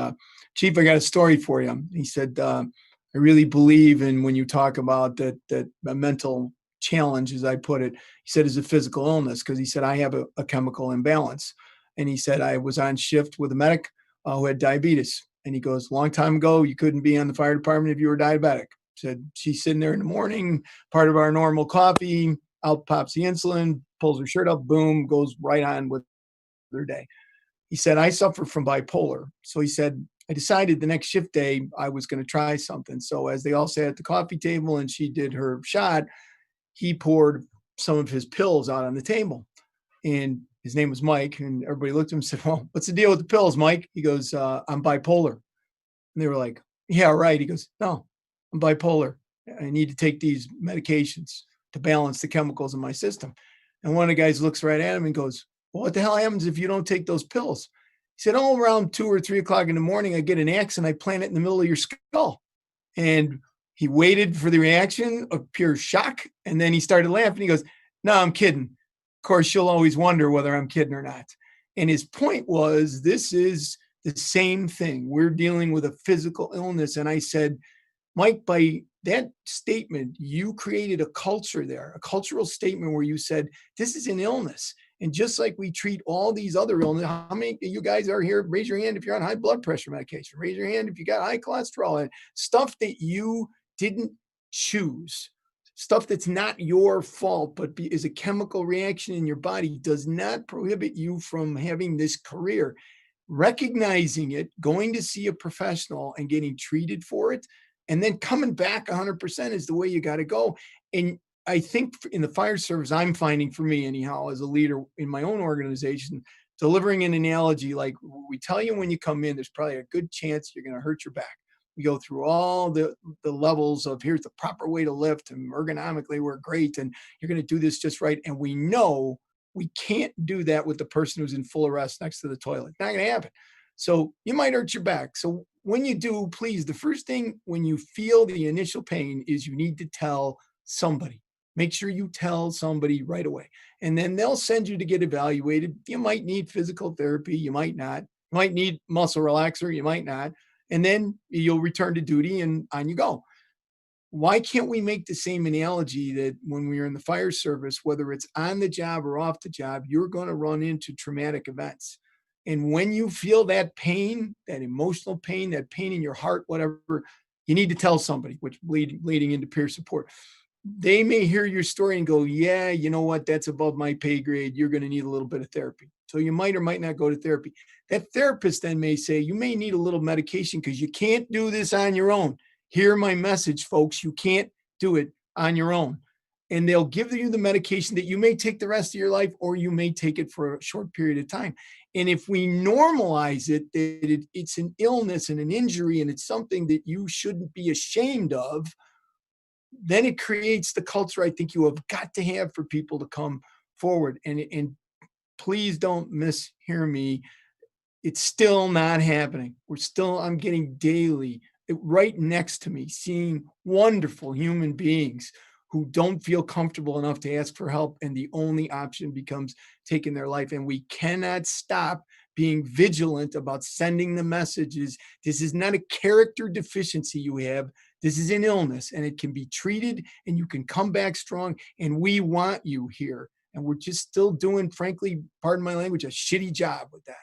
Chief, I got a story for you. He said, I really believe in when you talk about that a mental challenge, as I put it, he said, is a physical illness. Because he said, I have a chemical imbalance. And he said, I was on shift with a medic who had diabetes. And he goes, long time ago, you couldn't be on the fire department if you were diabetic. Said, she's sitting there in the morning, part of our normal coffee, out pops the insulin, pulls her shirt up, boom, goes right on with their day. He said, I suffer from bipolar. So he said, I decided the next shift day I was going to try something. So as they all sat at the coffee table and she did her shot, he poured some of his pills out on the table. And his name was Mike, and everybody looked at him and said, well, what's the deal with the pills, Mike? He goes, I'm bipolar. And they were like, yeah, right. He goes, no, I'm bipolar. I need to take these medications to balance the chemicals in my system. And one of the guys looks right at him and goes, well, what the hell happens if you don't take those pills? He said, oh, around 2 or 3 o'clock in the morning, I get an axe and I plant it in the middle of your skull. And he waited for the reaction of pure shock. And then he started laughing. He goes, no, I'm kidding. Of course, you'll always wonder whether I'm kidding or not. And his point was, this is the same thing. We're dealing with a physical illness. And I said, Mike, by that statement, you created a culture there, a cultural statement where you said, this is an illness. And just like we treat all these other illnesses, how many of you guys are here? Raise your hand if you're on high blood pressure medication. Raise your hand if you got high cholesterol and stuff that you didn't choose. Stuff that's not your fault, but is a chemical reaction in your body, does not prohibit you from having this career. Recognizing it, going to see a professional and getting treated for it, and then coming back 100% is the way you got to go. And I think in the fire service, I'm finding, for me anyhow, as a leader in my own organization, delivering an analogy like, we tell you when you come in, there's probably a good chance you're going to hurt your back. We go through all the levels of, here's the proper way to lift, and ergonomically we're great, and you're going to do this just right. And we know we can't do that with the person who's in full arrest next to the toilet. Not going to happen. So you might hurt your back. So when you do, please, the first thing when you feel the initial pain is you need to tell somebody. Make sure you tell somebody right away. And then they'll send you to get evaluated. You might need physical therapy. You might not. You might need muscle relaxer. You might not. And then you'll return to duty and on you go. Why can't we make the same analogy that when we're in the fire service, whether it's on the job or off the job, you're going to run into traumatic events. And when you feel that pain, that emotional pain, that pain in your heart, whatever, you need to tell somebody, which leading into peer support. They may hear your story and go, yeah, you know what? That's above my pay grade. You're going to need a little bit of therapy. So you might or might not go to therapy. That therapist then may say, you may need a little medication because you can't do this on your own. Hear my message, folks. You can't do it on your own. And they'll give you the medication that you may take the rest of your life, or you may take it for a short period of time. And if we normalize it, that it's an illness and an injury, and it's something that you shouldn't be ashamed of, then it creates the culture I think you have got to have for people to come forward. And please don't mishear me. It's still not happening. I'm getting daily, right next to me, seeing wonderful human beings who don't feel comfortable enough to ask for help. And the only option becomes taking their life. And we cannot stop being vigilant about sending the messages. This is not a character deficiency you have. This is an illness, and it can be treated, and you can come back strong. And we want you here. And we're just still doing, frankly, pardon my language, a shitty job with that.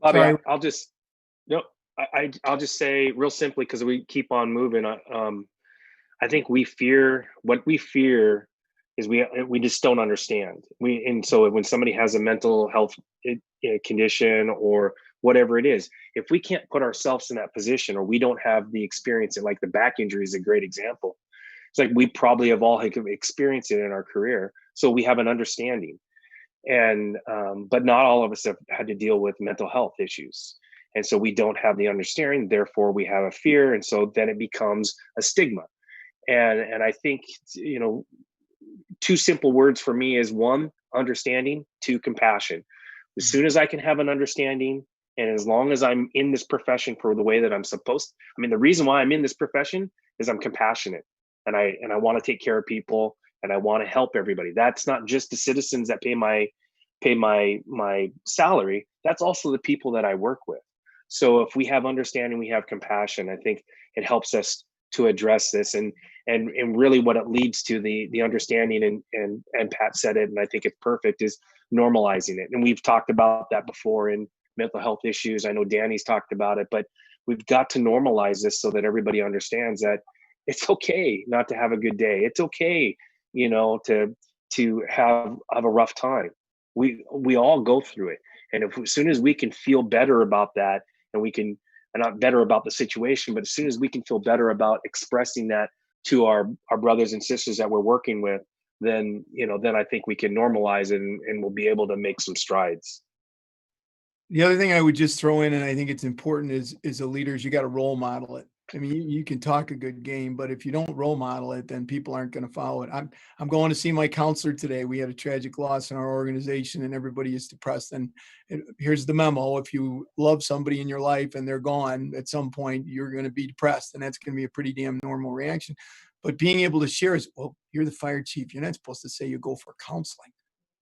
Bobby, Sorry. I'll just say real simply, because we keep on moving. I think what we fear is we just don't understand. And so when somebody has a mental health condition or whatever it is, if we can't put ourselves in that position, or we don't have the experience, and like the back injury is a great example. It's like we probably have all experienced it in our career, so we have an understanding. And but not all of us have had to deal with mental health issues, and so we don't have the understanding. Therefore, we have a fear, and so then it becomes a stigma. And I think, two simple words for me is, one, understanding, two, compassion. As soon as I can have an understanding, and as long as I'm in this profession for the way that I'm supposed, the reason why I'm in this profession is I'm compassionate, and I want to take care of people, and I want to help everybody. That's not just the citizens that pay my salary. That's also the people that I work with. So if we have understanding, we have compassion, I think it helps us to address this, and really what it leads to, the understanding, and Pat said it, and I think it's perfect, is normalizing it. And we've talked about that before in mental health issues. I know Danny's talked about it, but we've got to normalize this so that everybody understands that it's okay not to have a good day. It's okay, to have a rough time. We all go through it. And as soon as we can feel better about that, and we can, not better about the situation, but as soon as we can feel better about expressing that to our brothers and sisters that we're working with, then I think we can normalize it, and we'll be able to make some strides. The other thing I would just throw in, and I think it's important, is a leader, is you got to role model it. I mean, you can talk a good game, but if you don't role model it, then people aren't going to follow it. I'm going to see my counselor today. We had a tragic loss in our organization, and everybody is depressed. And here's the memo: if you love somebody in your life and they're gone, at some point you're going to be depressed, and that's going to be a pretty damn normal reaction. But being able to share is, well, you're the fire chief. You're not supposed to say you go for counseling.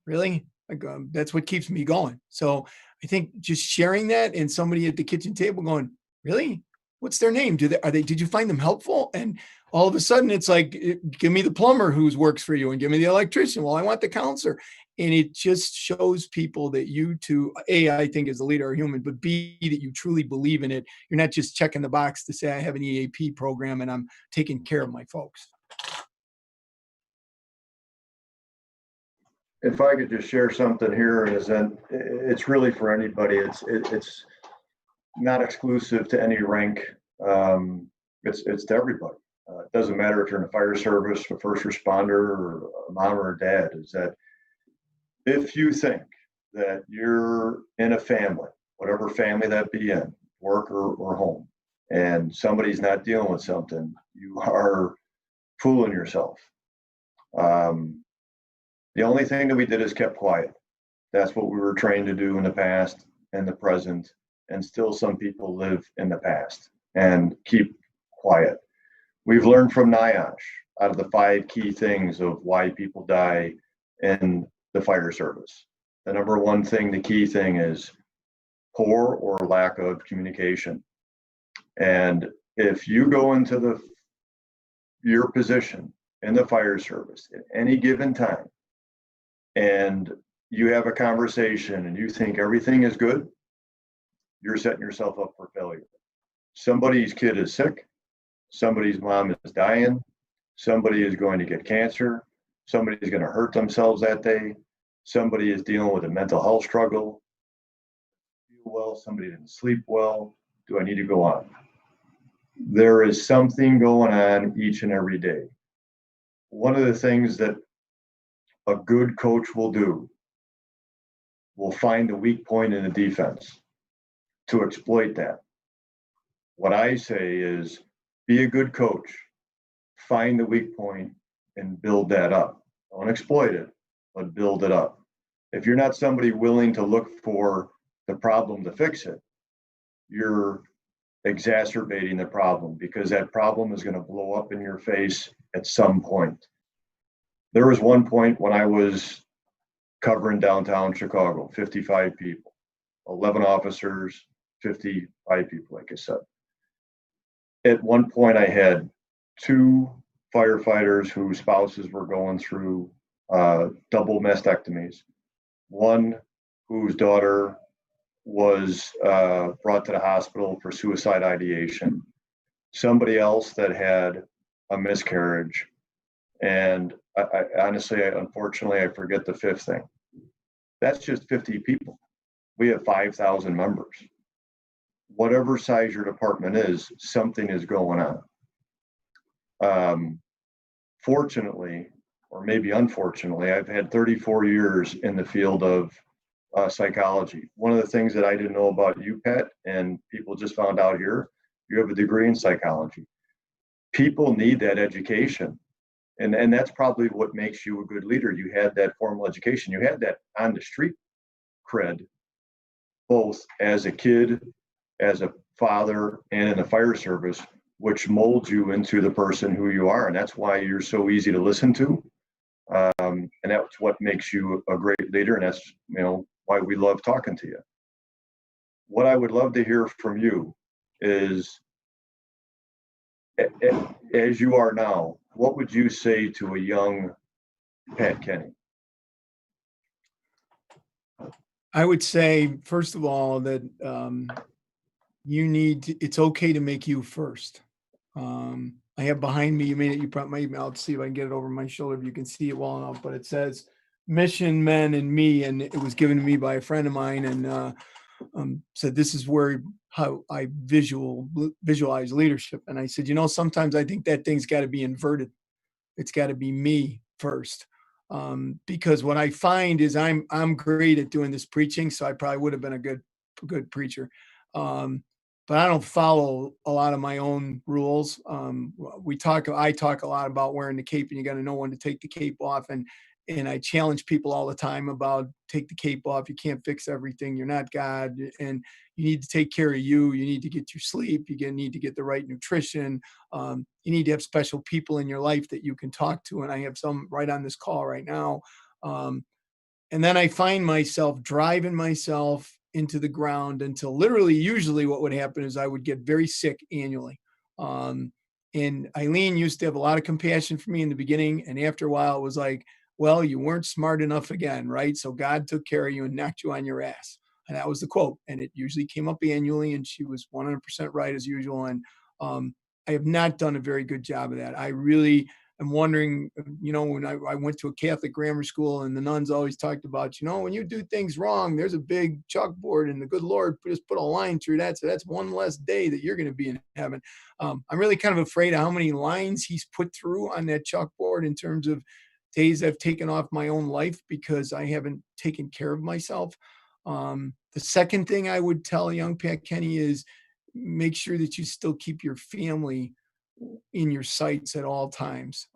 Really? Like, that's what keeps me going. So I think just sharing that, and somebody at the kitchen table going, really? What's their name? Did you find them helpful? And all of a sudden it's like, give me the plumber who works for you and give me the electrician. Well, I want the counselor. And it just shows people that you too, A, I think as a leader are human, but B, that you truly believe in it. You're not just checking the box to say I have an EAP program and I'm taking care of my folks. If I could just share something here, is that it's really for anybody. It's not exclusive to any rank. It's to everybody. It doesn't matter if you're in the fire service, a first responder, or a mom or a dad. Is that if you think that you're in a family, whatever family that be in, work or home, and somebody's not dealing with something, you are fooling yourself. The only thing that we did is kept quiet. That's what we were trained to do in the past and the present, and still some people live in the past and keep quiet. We've learned from NIOSH out of the 5 key things of why people die in the fire service. The number one thing, the key thing, is poor or lack of communication. And if you go into your position in the fire service at any given time, and you have a conversation and you think everything is good, you're setting yourself up for failure. Somebody's kid is sick, somebody's mom is dying, somebody is going to get cancer, somebody's going to hurt themselves that day, somebody is dealing with a mental health struggle, feel well, somebody didn't sleep well. Do I need to go on? There is something going on each and every day. One of the things that a good coach will find the weak point in the defense to exploit that. What I say is, be a good coach, find the weak point and build that up. Don't exploit it, but build it up. If you're not somebody willing to look for the problem to fix it, you're exacerbating the problem, because that problem is going to blow up in your face at some point. There was one point when I was covering downtown Chicago, 55 people, 11 officers, 55 people, like I said. At one point, I had 2 firefighters whose spouses were going through double mastectomies, one whose daughter was brought to the hospital for suicide ideation, somebody else that had a miscarriage, and I honestly, unfortunately, I forget the 5th thing. That's just 50 people. We have 5,000 members. Whatever size your department is, something is going on. Fortunately, or maybe unfortunately, I've had 34 years in the field of psychology. One of the things that I didn't know about you, Pat, and people just found out here, you have a degree in psychology. People need that education. And that's probably what makes you a good leader. You had that formal education. You had that on the street cred, both as a kid, as a father, and in the fire service, which molds you into the person who you are. And that's why you're so easy to listen to. And that's what makes you a great leader. And that's, why we love talking to you. What I would love to hear from you is, as you are now, what would you say to a young Pat Kenny? I would say, first of all, that it's okay to make you first. I have behind me, you probably, I'll see if I can get it over my shoulder if you can see it well enough, but it says Mission, Men, and Me, and it was given to me by a friend of mine, and said this is how I visualize leadership. And I said, sometimes I think that thing's got to be inverted. It's got to be me first, because what I find is I'm great at doing this preaching, so I probably would have been a good preacher. But but I don't follow a lot of my own rules. I talk a lot about wearing the cape, and you got to know when to take the cape off. And I challenge people all the time about take the cape off. You can't fix everything. You're not God, and you need to take care of you. You need to get your sleep. Need to get the right nutrition. You need to have special people in your life that you can talk to. And I have some right on this call right now. And then I find myself driving myself into the ground until literally, usually what would happen is I would get very sick annually. And Eileen used to have a lot of compassion for me in the beginning. And after a while, it was like, well, you weren't smart enough again, right? So God took care of you and knocked you on your ass. And that was the quote. And it usually came up annually, and she was 100% right as usual. And I have not done a very good job of that. I really am wondering, when I went to a Catholic grammar school, and the nuns always talked about, when you do things wrong, there's a big chalkboard and the good Lord just put a line through that. So that's one less day that you're going to be in heaven. I'm really kind of afraid of how many lines he's put through on that chalkboard in terms of days I've taken off my own life because I haven't taken care of myself. The second thing I would tell young Pat Kenny is make sure that you still keep your family in your sights at all times.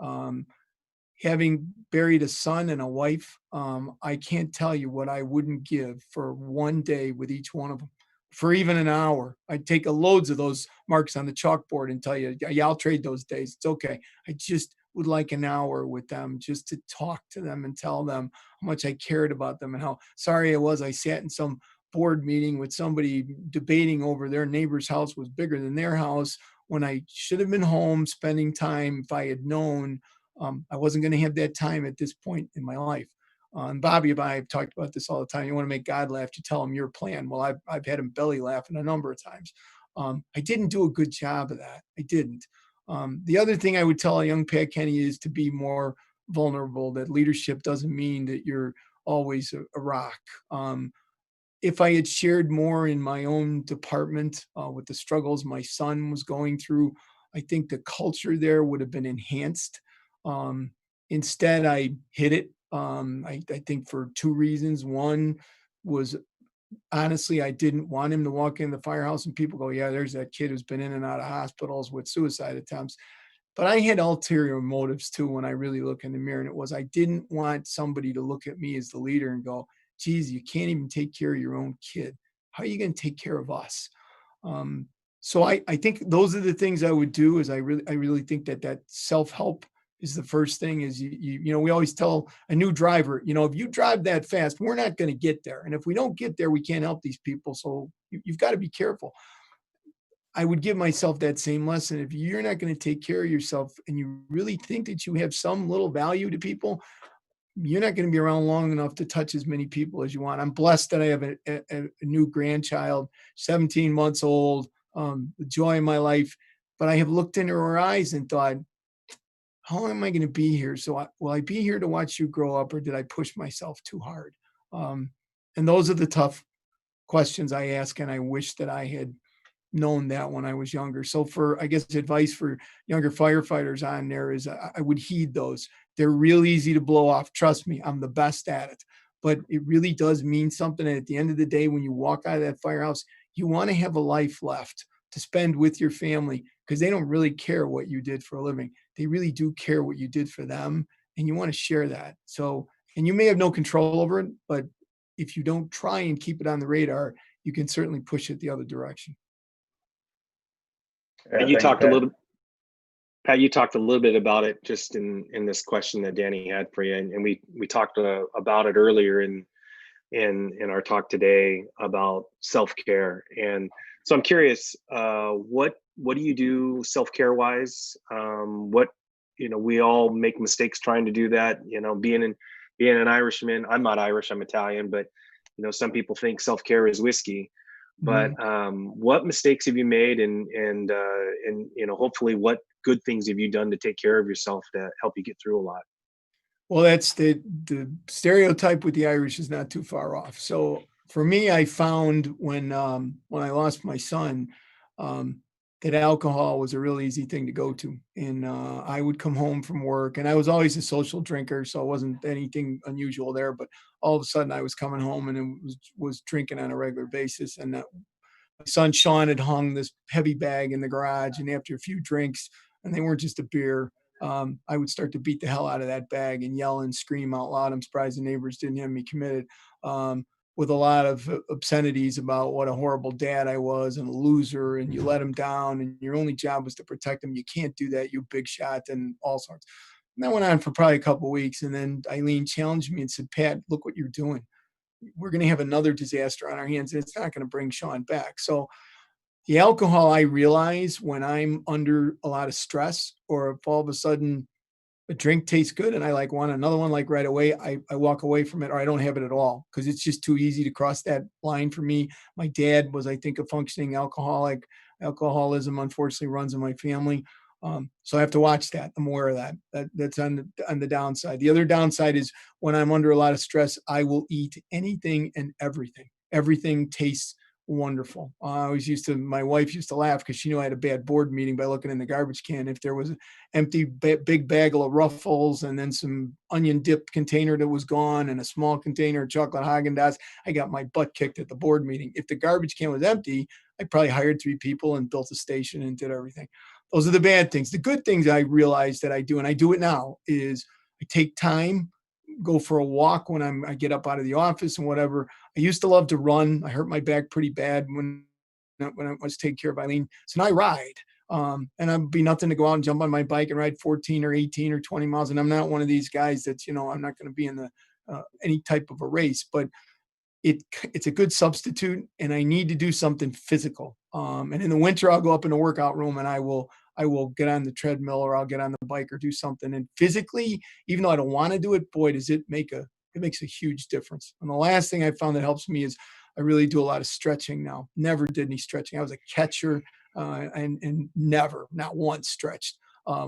Having buried a son and a wife, I can't tell you what I wouldn't give for one day with each one of them. For even an hour, I'd take loads of those marks on the chalkboard and tell you, yeah, I'll trade those days. It's okay. I just would like an hour with them just to talk to them and tell them how much I cared about them and how sorry I was. I sat in some board meeting with somebody debating over their neighbor's house was bigger than their house when I should have been home spending time. If I had known I wasn't going to have that time at this point in my life. And Bobby and I have talked about this all the time. You want to make God laugh, you tell him your plan. Well, I've had him belly laughing a number of times. I didn't do a good job of that. I didn't. The other thing I would tell a young Pat Kenny is to be more vulnerable, that leadership doesn't mean that you're always a rock. If I had shared more in my own department with the struggles my son was going through, I think the culture there would have been enhanced. Instead, I hid it. I think for two reasons. One was honestly, I didn't want him to walk in the firehouse and people go, yeah, there's that kid who's been in and out of hospitals with suicide attempts. But I had ulterior motives too when I really look in the mirror. And it was, I didn't want somebody to look at me as the leader and go, geez, you can't even take care of your own kid. How are you going to take care of us? So I think those are the things I would do. Is I really think that self-help is the first thing. Is we always tell a new driver, if you drive that fast, we're not going to get there. And if we don't get there, we can't help these people. So you've got to be careful. I would give myself that same lesson. If you're not going to take care of yourself and you really think that you have some little value to people, you're not going to be around long enough to touch as many people as you want. I'm blessed that I have a new grandchild, 17 months old, the joy of my life. But I have looked into her eyes and thought, how long am I going to be here? So will I be here to watch you grow up, or did I push myself too hard? And those are the tough questions I ask. And I wish that I had known that when I was younger. So for, I guess, advice for younger firefighters on there is I would heed those. They're real easy to blow off. Trust me, I'm the best at it. But it really does mean something. And at the end of the day, when you walk out of that firehouse, you want to have a life left to spend with your family, because they don't really care what you did for a living. They really do care what you did for them. And you want to share that. So, and you may have no control over it, but if you don't try and keep it on the radar, you can certainly push it the other direction. And you talked a little, Pat, you talked a little bit about it just in this question that Danny had for you. And we talked about it earlier in our talk today about self-care. And so I'm curious, what do you do self-care wise? We all make mistakes trying to do that, being an Irishman. I'm not Irish, I'm Italian, but some people think self-care is whiskey. But what mistakes have you made, and hopefully what good things have you done to take care of yourself to help you get through a lot? Well, that's the stereotype with the Irish is not too far off. So for me, I found when I lost my son, that alcohol was a real easy thing to go to. And I would come home from work, and I was always a social drinker, so it wasn't anything unusual there. But all of a sudden I was coming home and was drinking on a regular basis. And that son Sean had hung this heavy bag in the garage, and after a few drinks, and they weren't just a beer, I would start to beat the hell out of that bag and yell and scream out loud. I'm surprised the neighbors didn't have me committed, with a lot of obscenities about what a horrible dad I was and a loser, and you let him down, and your only job was to protect him. You can't do that, you big shot, and all sorts. And that went on for probably a couple of weeks. And then Eileen challenged me and said, Pat, look what you're doing. We're going to have another disaster on our hands. And it's not going to bring Sean back. So the alcohol, I realize when I'm under a lot of stress, or if all of a sudden a drink tastes good and I like want another one, like right away, I walk away from it, or I don't have it at all, because it's just too easy to cross that line for me. My dad was, I think, a functioning alcoholic. Alcoholism, unfortunately, runs in my family. So I have to watch that. I'm aware of that. That's on the downside. The other downside is when I'm under a lot of stress, I will eat anything and everything. Everything tastes wonderful. My wife used to laugh because she knew I had a bad board meeting by looking in the garbage can. If there was an empty big bag of Ruffles and then some onion dipped container that was gone and a small container of chocolate Haagen-Dazs, I got my butt kicked at the board meeting. If the garbage can was empty, I probably hired 3 people and built a station and did everything. Those are the bad things. The good things I realized that I do, and I do it now, is I take time, go for a walk when I get up out of the office and whatever. I used to love to run. I hurt my back pretty bad when I was taking care of Eileen. So now I ride. And it'd be nothing to go out and jump on my bike and ride 14 or 18 or 20 miles. And I'm not one of these guys that's, I'm not going to be in any type of a race, but it's a good substitute, and I need to do something physical. And in the winter, I'll go up in the workout room and I will get on the treadmill, or I'll get on the bike or do something. And physically, even though I don't want to do it, boy, it makes a huge difference. And the last thing I found that helps me is I really do a lot of stretching now. Never did any stretching. I was a catcher and never, not once stretched,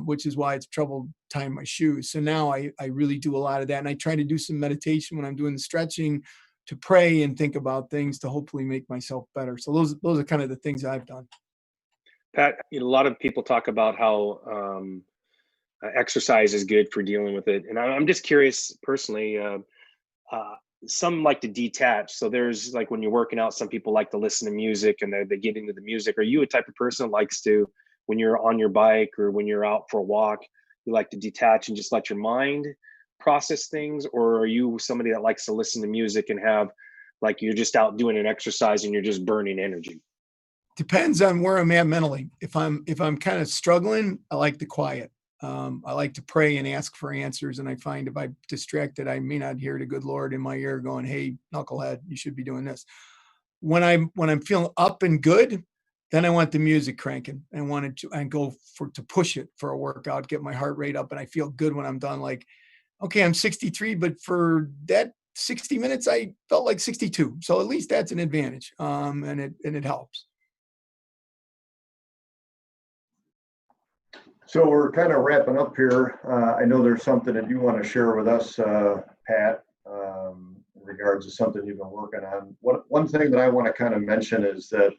which is why it's trouble tying my shoes. So now I really do a lot of that. And I try to do some meditation when I'm doing the stretching, to pray and think about things to hopefully make myself better. So those are kind of the things I've done. Pat, a lot of people talk about how exercise is good for dealing with it. And I'm just curious personally, some like to detach. So there's like when you're working out, some people like to listen to music and they get into the music. Are you a type of person that likes to, when you're on your bike or when you're out for a walk, you like to detach and just let your mind process things? Or are you somebody that likes to listen to music and have, like, you're just out doing an exercise and you're just burning energy? Depends on where I'm at mentally. If I'm kind of struggling, I like the quiet. I like to pray and ask for answers. And I find if I'm distracted, I may not hear the good Lord in my ear going, "Hey, knucklehead, you should be doing this." When I'm feeling up and good, then I want the music cranking and go to push it for a workout, get my heart rate up, and I feel good when I'm done. Like, okay, I'm 63, but for that 60 minutes, I felt like 62. So at least that's an advantage. And it helps. So we're kind of wrapping up here. I know there's something that you want to share with us, Pat, in regards to something you've been working on. One thing that I want to kind of mention is that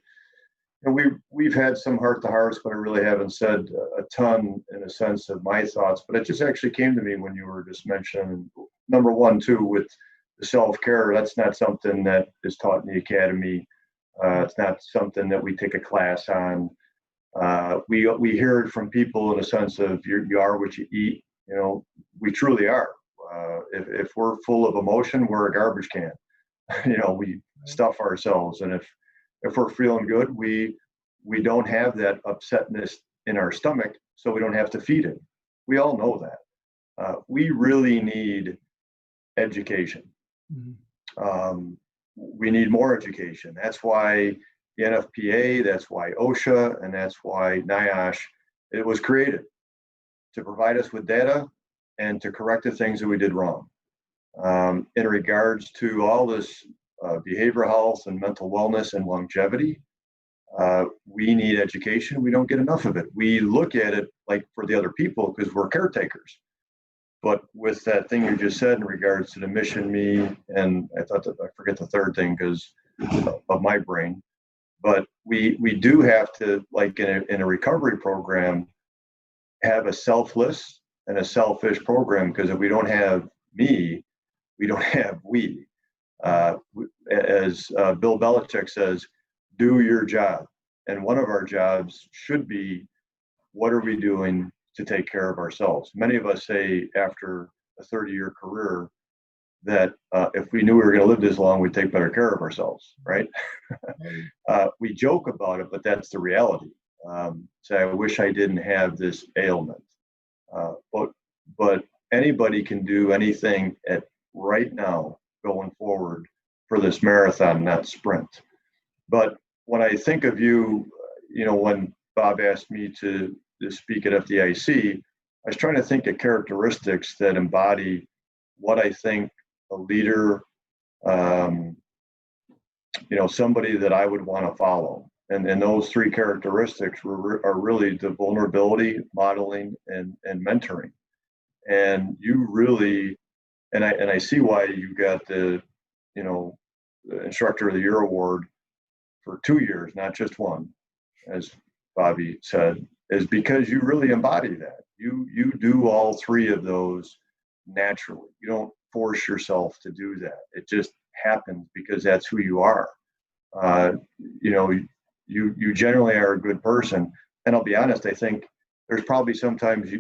we've had some heart-to-hearts, but I really haven't said a ton in a sense of my thoughts. But it just actually came to me when you were just mentioning, number one, too, with the self-care. That's not something that is taught in the academy. It's not something that we take a class on. We hear it from people in a sense of you are what you eat. We truly are. If we're full of emotion, we're a garbage can. We stuff ourselves, and if we're feeling good, we don't have that upsetness in our stomach, so we don't have to feed it. We all know that. We really need education. Mm-hmm. We need more education. That's why the NFPA, that's why OSHA, and that's why NIOSH, it was created to provide us with data and to correct the things that we did wrong. In regards to all this behavioral health and mental wellness and longevity, we need education. We don't get enough of it. We look at it like for the other people because we're caretakers. But with that thing you just said in regards to the mission, me, and I forget the third thing because of my brain. But we do have to, like in a recovery program, have a selfless and a selfish program, because if we don't have me, we don't have we. As Bill Belichick says, do your job. And one of our jobs should be, what are we doing to take care of ourselves? Many of us say after a 30-year career that if we knew we were going to live this long, we'd take better care of ourselves, right? We joke about it, but that's the reality. Say, I wish I didn't have this ailment. But anybody can do anything at right now going forward for this marathon, not sprint. But when I think of you, when Bob asked me to speak at FDIC, I was trying to think of characteristics that embody what I think a leader, somebody that I would want to follow. And those three characteristics are really the vulnerability, modeling, and mentoring. And you really, and I see why you got the Instructor of the Year award for 2 years, not just one, as Bobby said, is because you really embody that. You do all three of those naturally. You don't force yourself to do that. It just happens because that's who you are. You generally are a good person. And I'll be honest, I think there's probably sometimes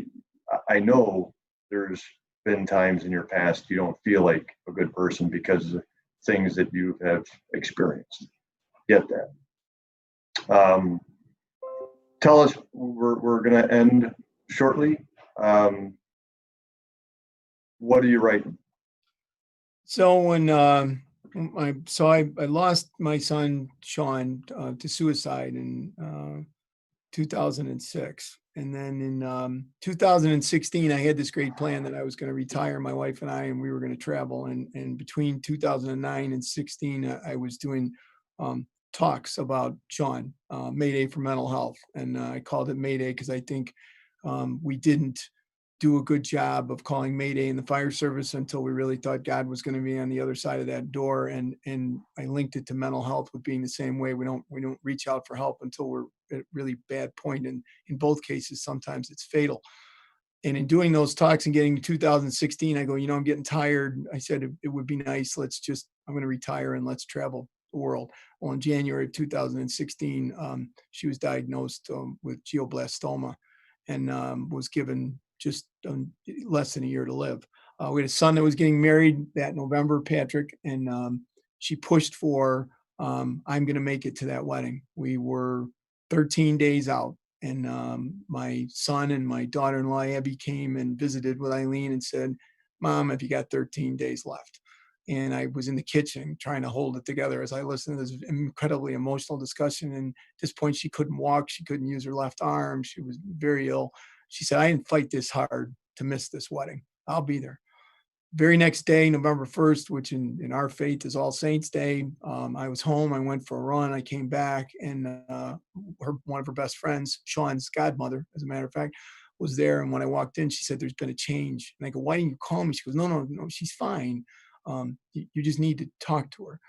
I know there's been times in your past you don't feel like a good person because of things that you have experienced. Get that. Tell us, we're going to end shortly. What are you writing? So when I lost my son Sean to suicide in 2006, and then in 2016 I had this great plan that I was going to retire, my wife and I, and we were going to travel. And between 2009 and 16, I was doing talks about Sean, Mayday for mental health, and I called it Mayday because I think we didn't do a good job of calling Mayday in the fire service until we really thought God was going to be on the other side of that door. And I linked it to mental health with being the same way. We don't reach out for help until we're at a really bad point. And in both cases, sometimes it's fatal. And in doing those talks and getting to 2016, I go, I'm getting tired. I said, it would be nice. I'm going to retire and let's travel the world. Well, in January of 2016, she was diagnosed with glioblastoma and was given just less than a year to live. We had a son that was getting married that November, Patrick, and she pushed for, I'm going to make it to that wedding. We were 13 days out, and my son and my daughter-in-law, Abby, came and visited with Eileen and said, Mom, have you got 13 days left? And I was in the kitchen trying to hold it together as I listened to this incredibly emotional discussion. And at this point, she couldn't walk. She couldn't use her left arm. She was very ill. She said, I didn't fight this hard to miss this wedding. I'll be there. Very next day, November 1st, which in our faith is All Saints Day, I was home. I went for a run. I came back, and one of her best friends, Sean's godmother, as a matter of fact, was there. And when I walked in, she said, there's been a change. And I go, why didn't you call me? She goes, no, she's fine. You just need to talk to her.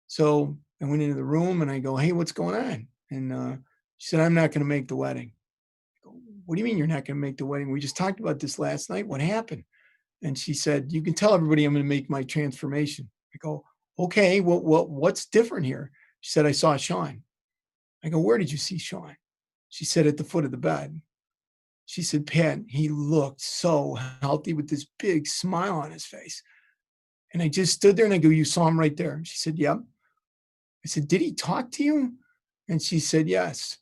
So I went into the room and I go, hey, what's going on? And she said, I'm not going to make the wedding. I go, what do you mean you're not going to make the wedding? We just talked about this last night. What happened? And she said, you can tell everybody I'm going to make my transformation. I go, okay, what's different here? She said, I saw Sean. I go, where did you see Sean? She said, at the foot of the bed. She said, Pat, he looked so healthy with this big smile on his face. And I just stood there and I go, you saw him right there? She said, yep. I said, did he talk to you? And she said, yes.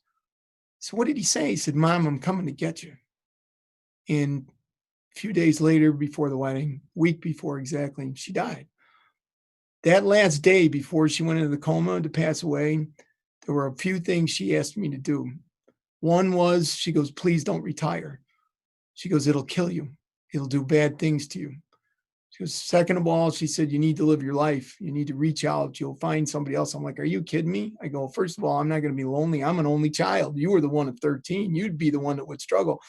So what did he say? He said, Mom, I'm coming to get you. And a few days later, before the wedding, week before exactly, she died. That last day before she went into the coma to pass away, there were a few things she asked me to do. One was, she goes, please don't retire. She goes, it'll kill you. It'll do bad things to you. She goes, second of all, she said, you need to live your life. You need to reach out. You'll find somebody else. I'm like, are you kidding me? I go, first of all, I'm not going to be lonely. I'm an only child. You were the one of 13. You'd be the one that would struggle.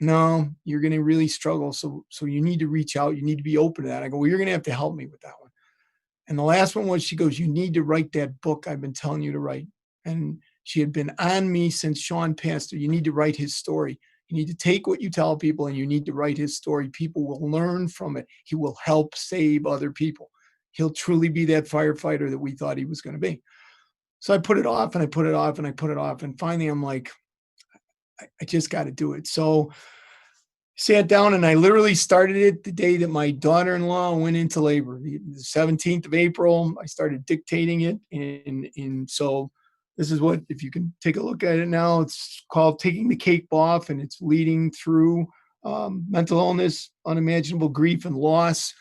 No, you're going to really struggle. So you need to reach out. You need to be open to that. I go, well, you're going to have to help me with that one. And the last one was, she goes, you need to write that book I've been telling you to write. And she had been on me since Sean passed her. You need to write his story. You need to take what you tell people and you need to write his story. People will learn from it. He will help save other people. He'll truly be that firefighter that we thought he was going to be. So I put it off and I put it off and I put it off. And finally I'm like, I just got to do it. So sat down and I literally started it the day that my daughter-in-law went into labor, the 17th of April. I started dictating it. And so this is what, if you can take a look at it now, it's called Taking the Cape Off, and it's leading through mental illness, unimaginable grief and loss.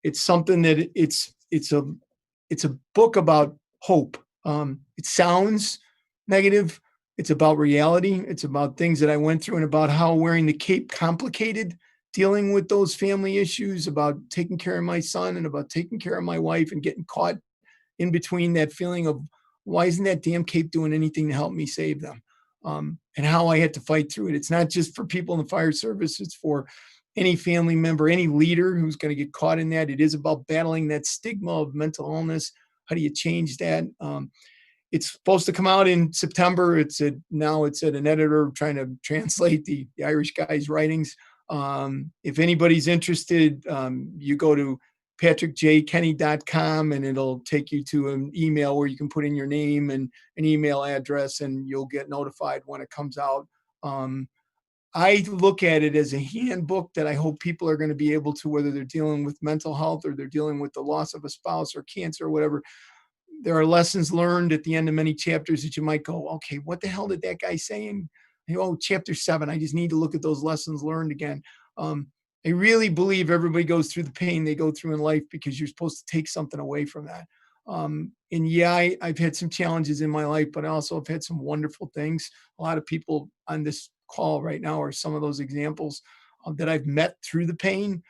It's something that it's a book about hope. It sounds negative. It's about reality. It's about things that I went through and about how wearing the cape complicated dealing with those family issues, about taking care of my son and about taking care of my wife and getting caught in between that feeling of why isn't that damn cape doing anything to help me save them? And how I had to fight through it. It's not just for people in the fire service. It's for any family member, any leader who's going to get caught in that. It is about battling that stigma of mental illness. How do you change that? It's supposed to come out in September. Now it's at an editor trying to translate the Irish guy's writings. If anybody's interested, you go to patrickjkenny.com and it'll take you to an email where you can put in your name and an email address and you'll get notified when it comes out. I look at it as a handbook that I hope people are going to be able to, whether they're dealing with mental health or they're dealing with the loss of a spouse or cancer or whatever. There are lessons learned at the end of many chapters that you might go, okay, what the hell did that guy say? And chapter 7, I just need to look at those lessons learned again. I really believe everybody goes through the pain they go through in life because you're supposed to take something away from that. And yeah, I've had some challenges in my life, but I also have had some wonderful things. A lot of people on this call right now are some of those examples that I've met through the pain.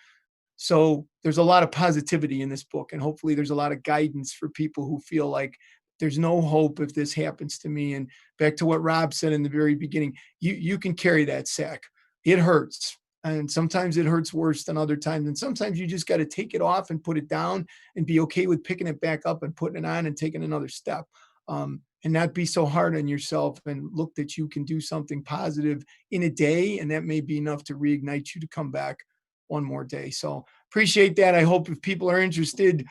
So there's a lot of positivity in this book, and hopefully there's a lot of guidance for people who feel like there's no hope if this happens to me. And back to what Rob said in the very beginning, you can carry that sack. It hurts. And sometimes it hurts worse than other times. And sometimes you just got to take it off and put it down and be okay with picking it back up and putting it on and taking another step. And not be so hard on yourself, and look that you can do something positive in a day. And that may be enough to reignite you to come back one more day. So appreciate that. I hope if people are interested,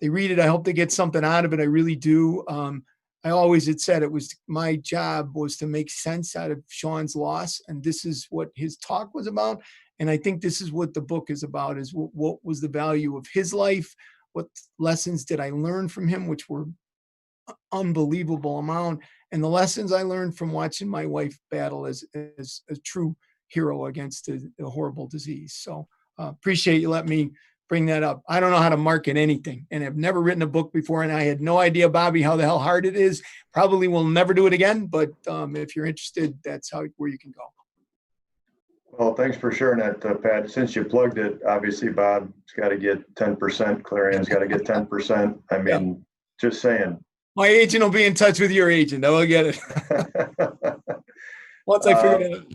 they read it. I hope they get something out of it. I really do. I always had said it was my job was to make sense out of Sean's loss. And this is what his talk was about. And I think this is what the book is about, is what was the value of his life? What lessons did I learn from him, which were unbelievable amount, and the lessons I learned from watching my wife battle as a true hero against a horrible disease. So appreciate you letting me bring that up. I don't know how to market anything, and I've never written a book before, and I had no idea, Bobby, how the hell hard it is. Probably will never do it again, but if you're interested, that's where you can go. Well, thanks for sharing that, Pat. Since you plugged it, obviously Bob's got to get 10%. Clarion's got to get 10%. I mean, just saying. My agent will be in touch with your agent. I will get it. Once I figure it out.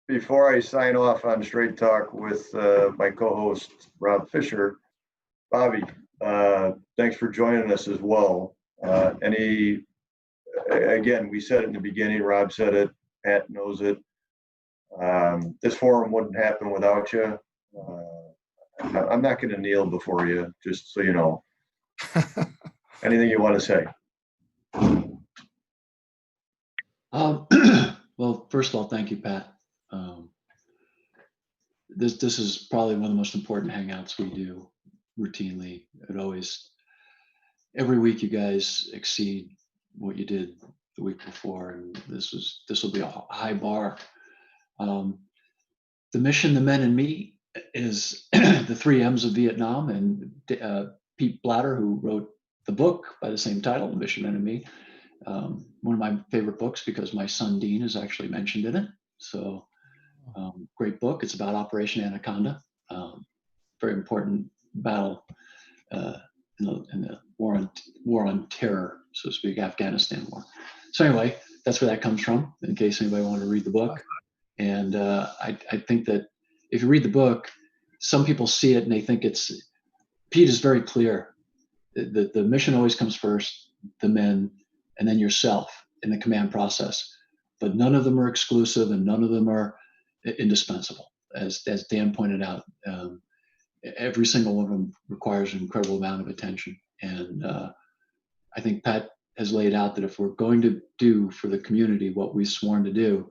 Before I sign off on Straight Talk with my co-host, Rob Fisher, Bobby, thanks for joining us as well. Again, we said it in the beginning, Rob said it, Pat knows it. This forum wouldn't happen without you. I'm not going to kneel before you, just so you know. Anything you want to say? Well, first of all, thank you, Pat. This is probably one of the most important hangouts we do routinely. Every week you guys exceed what you did the week before, and this will be a high bar. The mission, the men and me, is the 3 M's of Vietnam, and Pete Blatter, who wrote the book by the same title, The Mission, Men and Me. One of my favorite books because my son Dean is actually mentioned in it. So great book. It's about Operation Anaconda, very important battle in the war on terror, so to speak, Afghanistan war. So anyway, that's where that comes from, in case anybody wanted to read the book. And I think that if you read the book, some people see it and they think Pete is very clear. The mission always comes first, the men, and then yourself in the command process. But none of them are exclusive and none of them are indispensable. As Dan pointed out, every single one of them requires an incredible amount of attention. And I think Pat has laid out that if we're going to do for the community what we've sworn to do,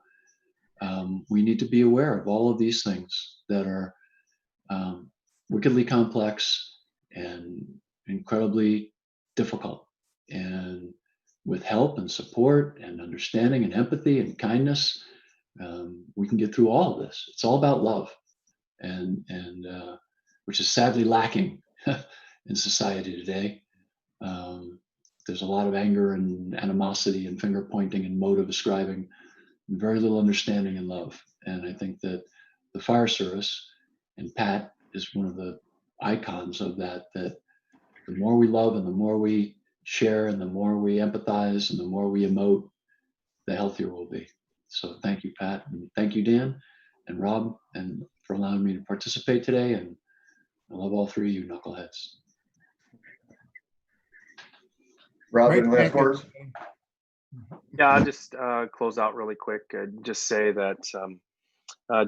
we need to be aware of all of these things that are wickedly complex and incredibly difficult. And with help and support and understanding and empathy and kindness, we can get through all of this. It's all about love, and which is sadly lacking in society today. There's a lot of anger and animosity and finger pointing and motive ascribing, and very little understanding and love. And I think that the fire service, and Pat is one of the icons of that, that the more we love and the more we share and the more we empathize and the more we emote, the healthier we'll be. So thank you, Pat, and thank you, Dan and Rob, and for allowing me to participate today. And I love all three of you knuckleheads. Rob, Right, any last thank you. words? Yeah, I'll just close out really quick. Just say that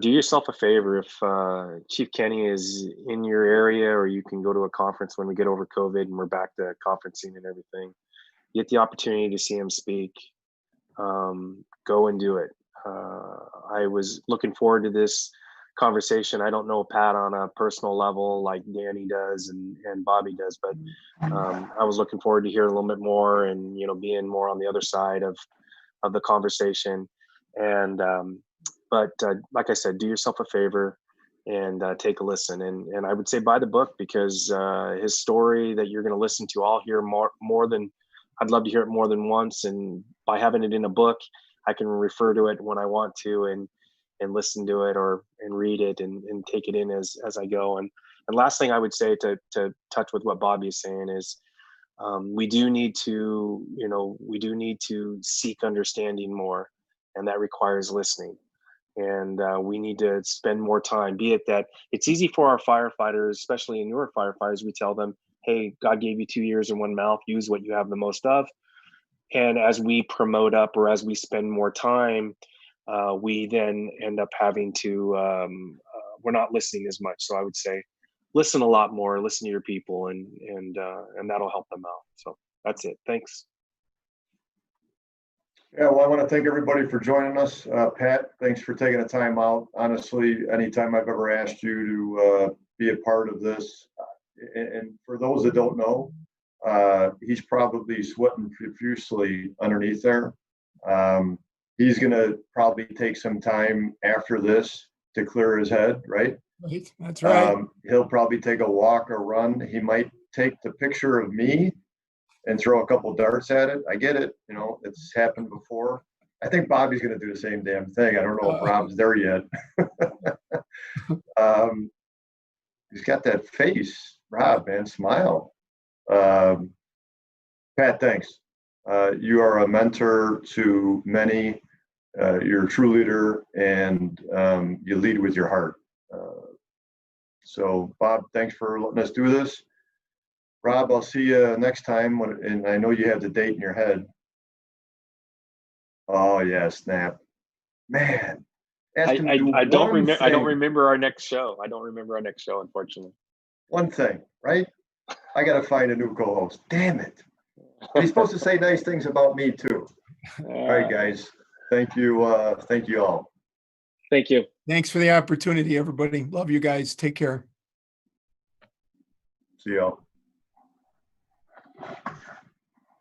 do yourself a favor. If Chief Kenny is in your area, or you can go to a conference when we get over COVID and we're back to conferencing and everything, get the opportunity to see him speak. Go and do it. I was looking forward to this conversation. I don't know Pat on a personal level like Danny does and Bobby does, but I was looking forward to hearing a little bit more and, you know, being more on the other side of the conversation. And but like I said, do yourself a favor and take a listen. And I would say buy the book, because his story that you're going to listen to, I'll hear more than, I'd love to hear it more than once. And by having it in a book, I can refer to it when I want to and listen to it and read it and take it in as I go. And last thing I would say to touch with what Bobby is saying is we do need to seek understanding more, and that requires listening. And we need to spend more time, be it that it's easy for our firefighters, especially in newer firefighters, we tell them, hey, God gave you 2 ears and 1 mouth, use what you have the most of. And as we promote up, or as we spend more time, we then end up having to, we're not listening as much. So I would say, listen a lot more, listen to your people, and that'll help them out. So that's it. Thanks. Yeah, well, I want to thank everybody for joining us. Pat, thanks for taking the time out. Honestly, anytime I've ever asked you to be a part of this, and for those that don't know, he's probably sweating profusely underneath there. He's going to probably take some time after this to clear his head, right? Right, that's right. He'll probably take a walk or run. He might take the picture of me and throw a couple darts at it. I get it. You know, it's happened before. I think Bobby's going to do the same damn thing. I don't know if Rob's there yet. He's got that face. Rob, man, smile. Pat, thanks. You are a mentor to many. You're a true leader, and you lead with your heart. So, Bob, thanks for letting us do this. Rob, I'll see you next time. And I know you have the date in your head. Oh yeah, snap, man. I don't remember our next show. I don't remember our next show, unfortunately. One thing, right? I got to find a new co-host. Damn it. He's supposed to say nice things about me too. All right, guys. Thank you. Thank you all. Thank you. Thanks for the opportunity, everybody. Love you guys. Take care. See y'all.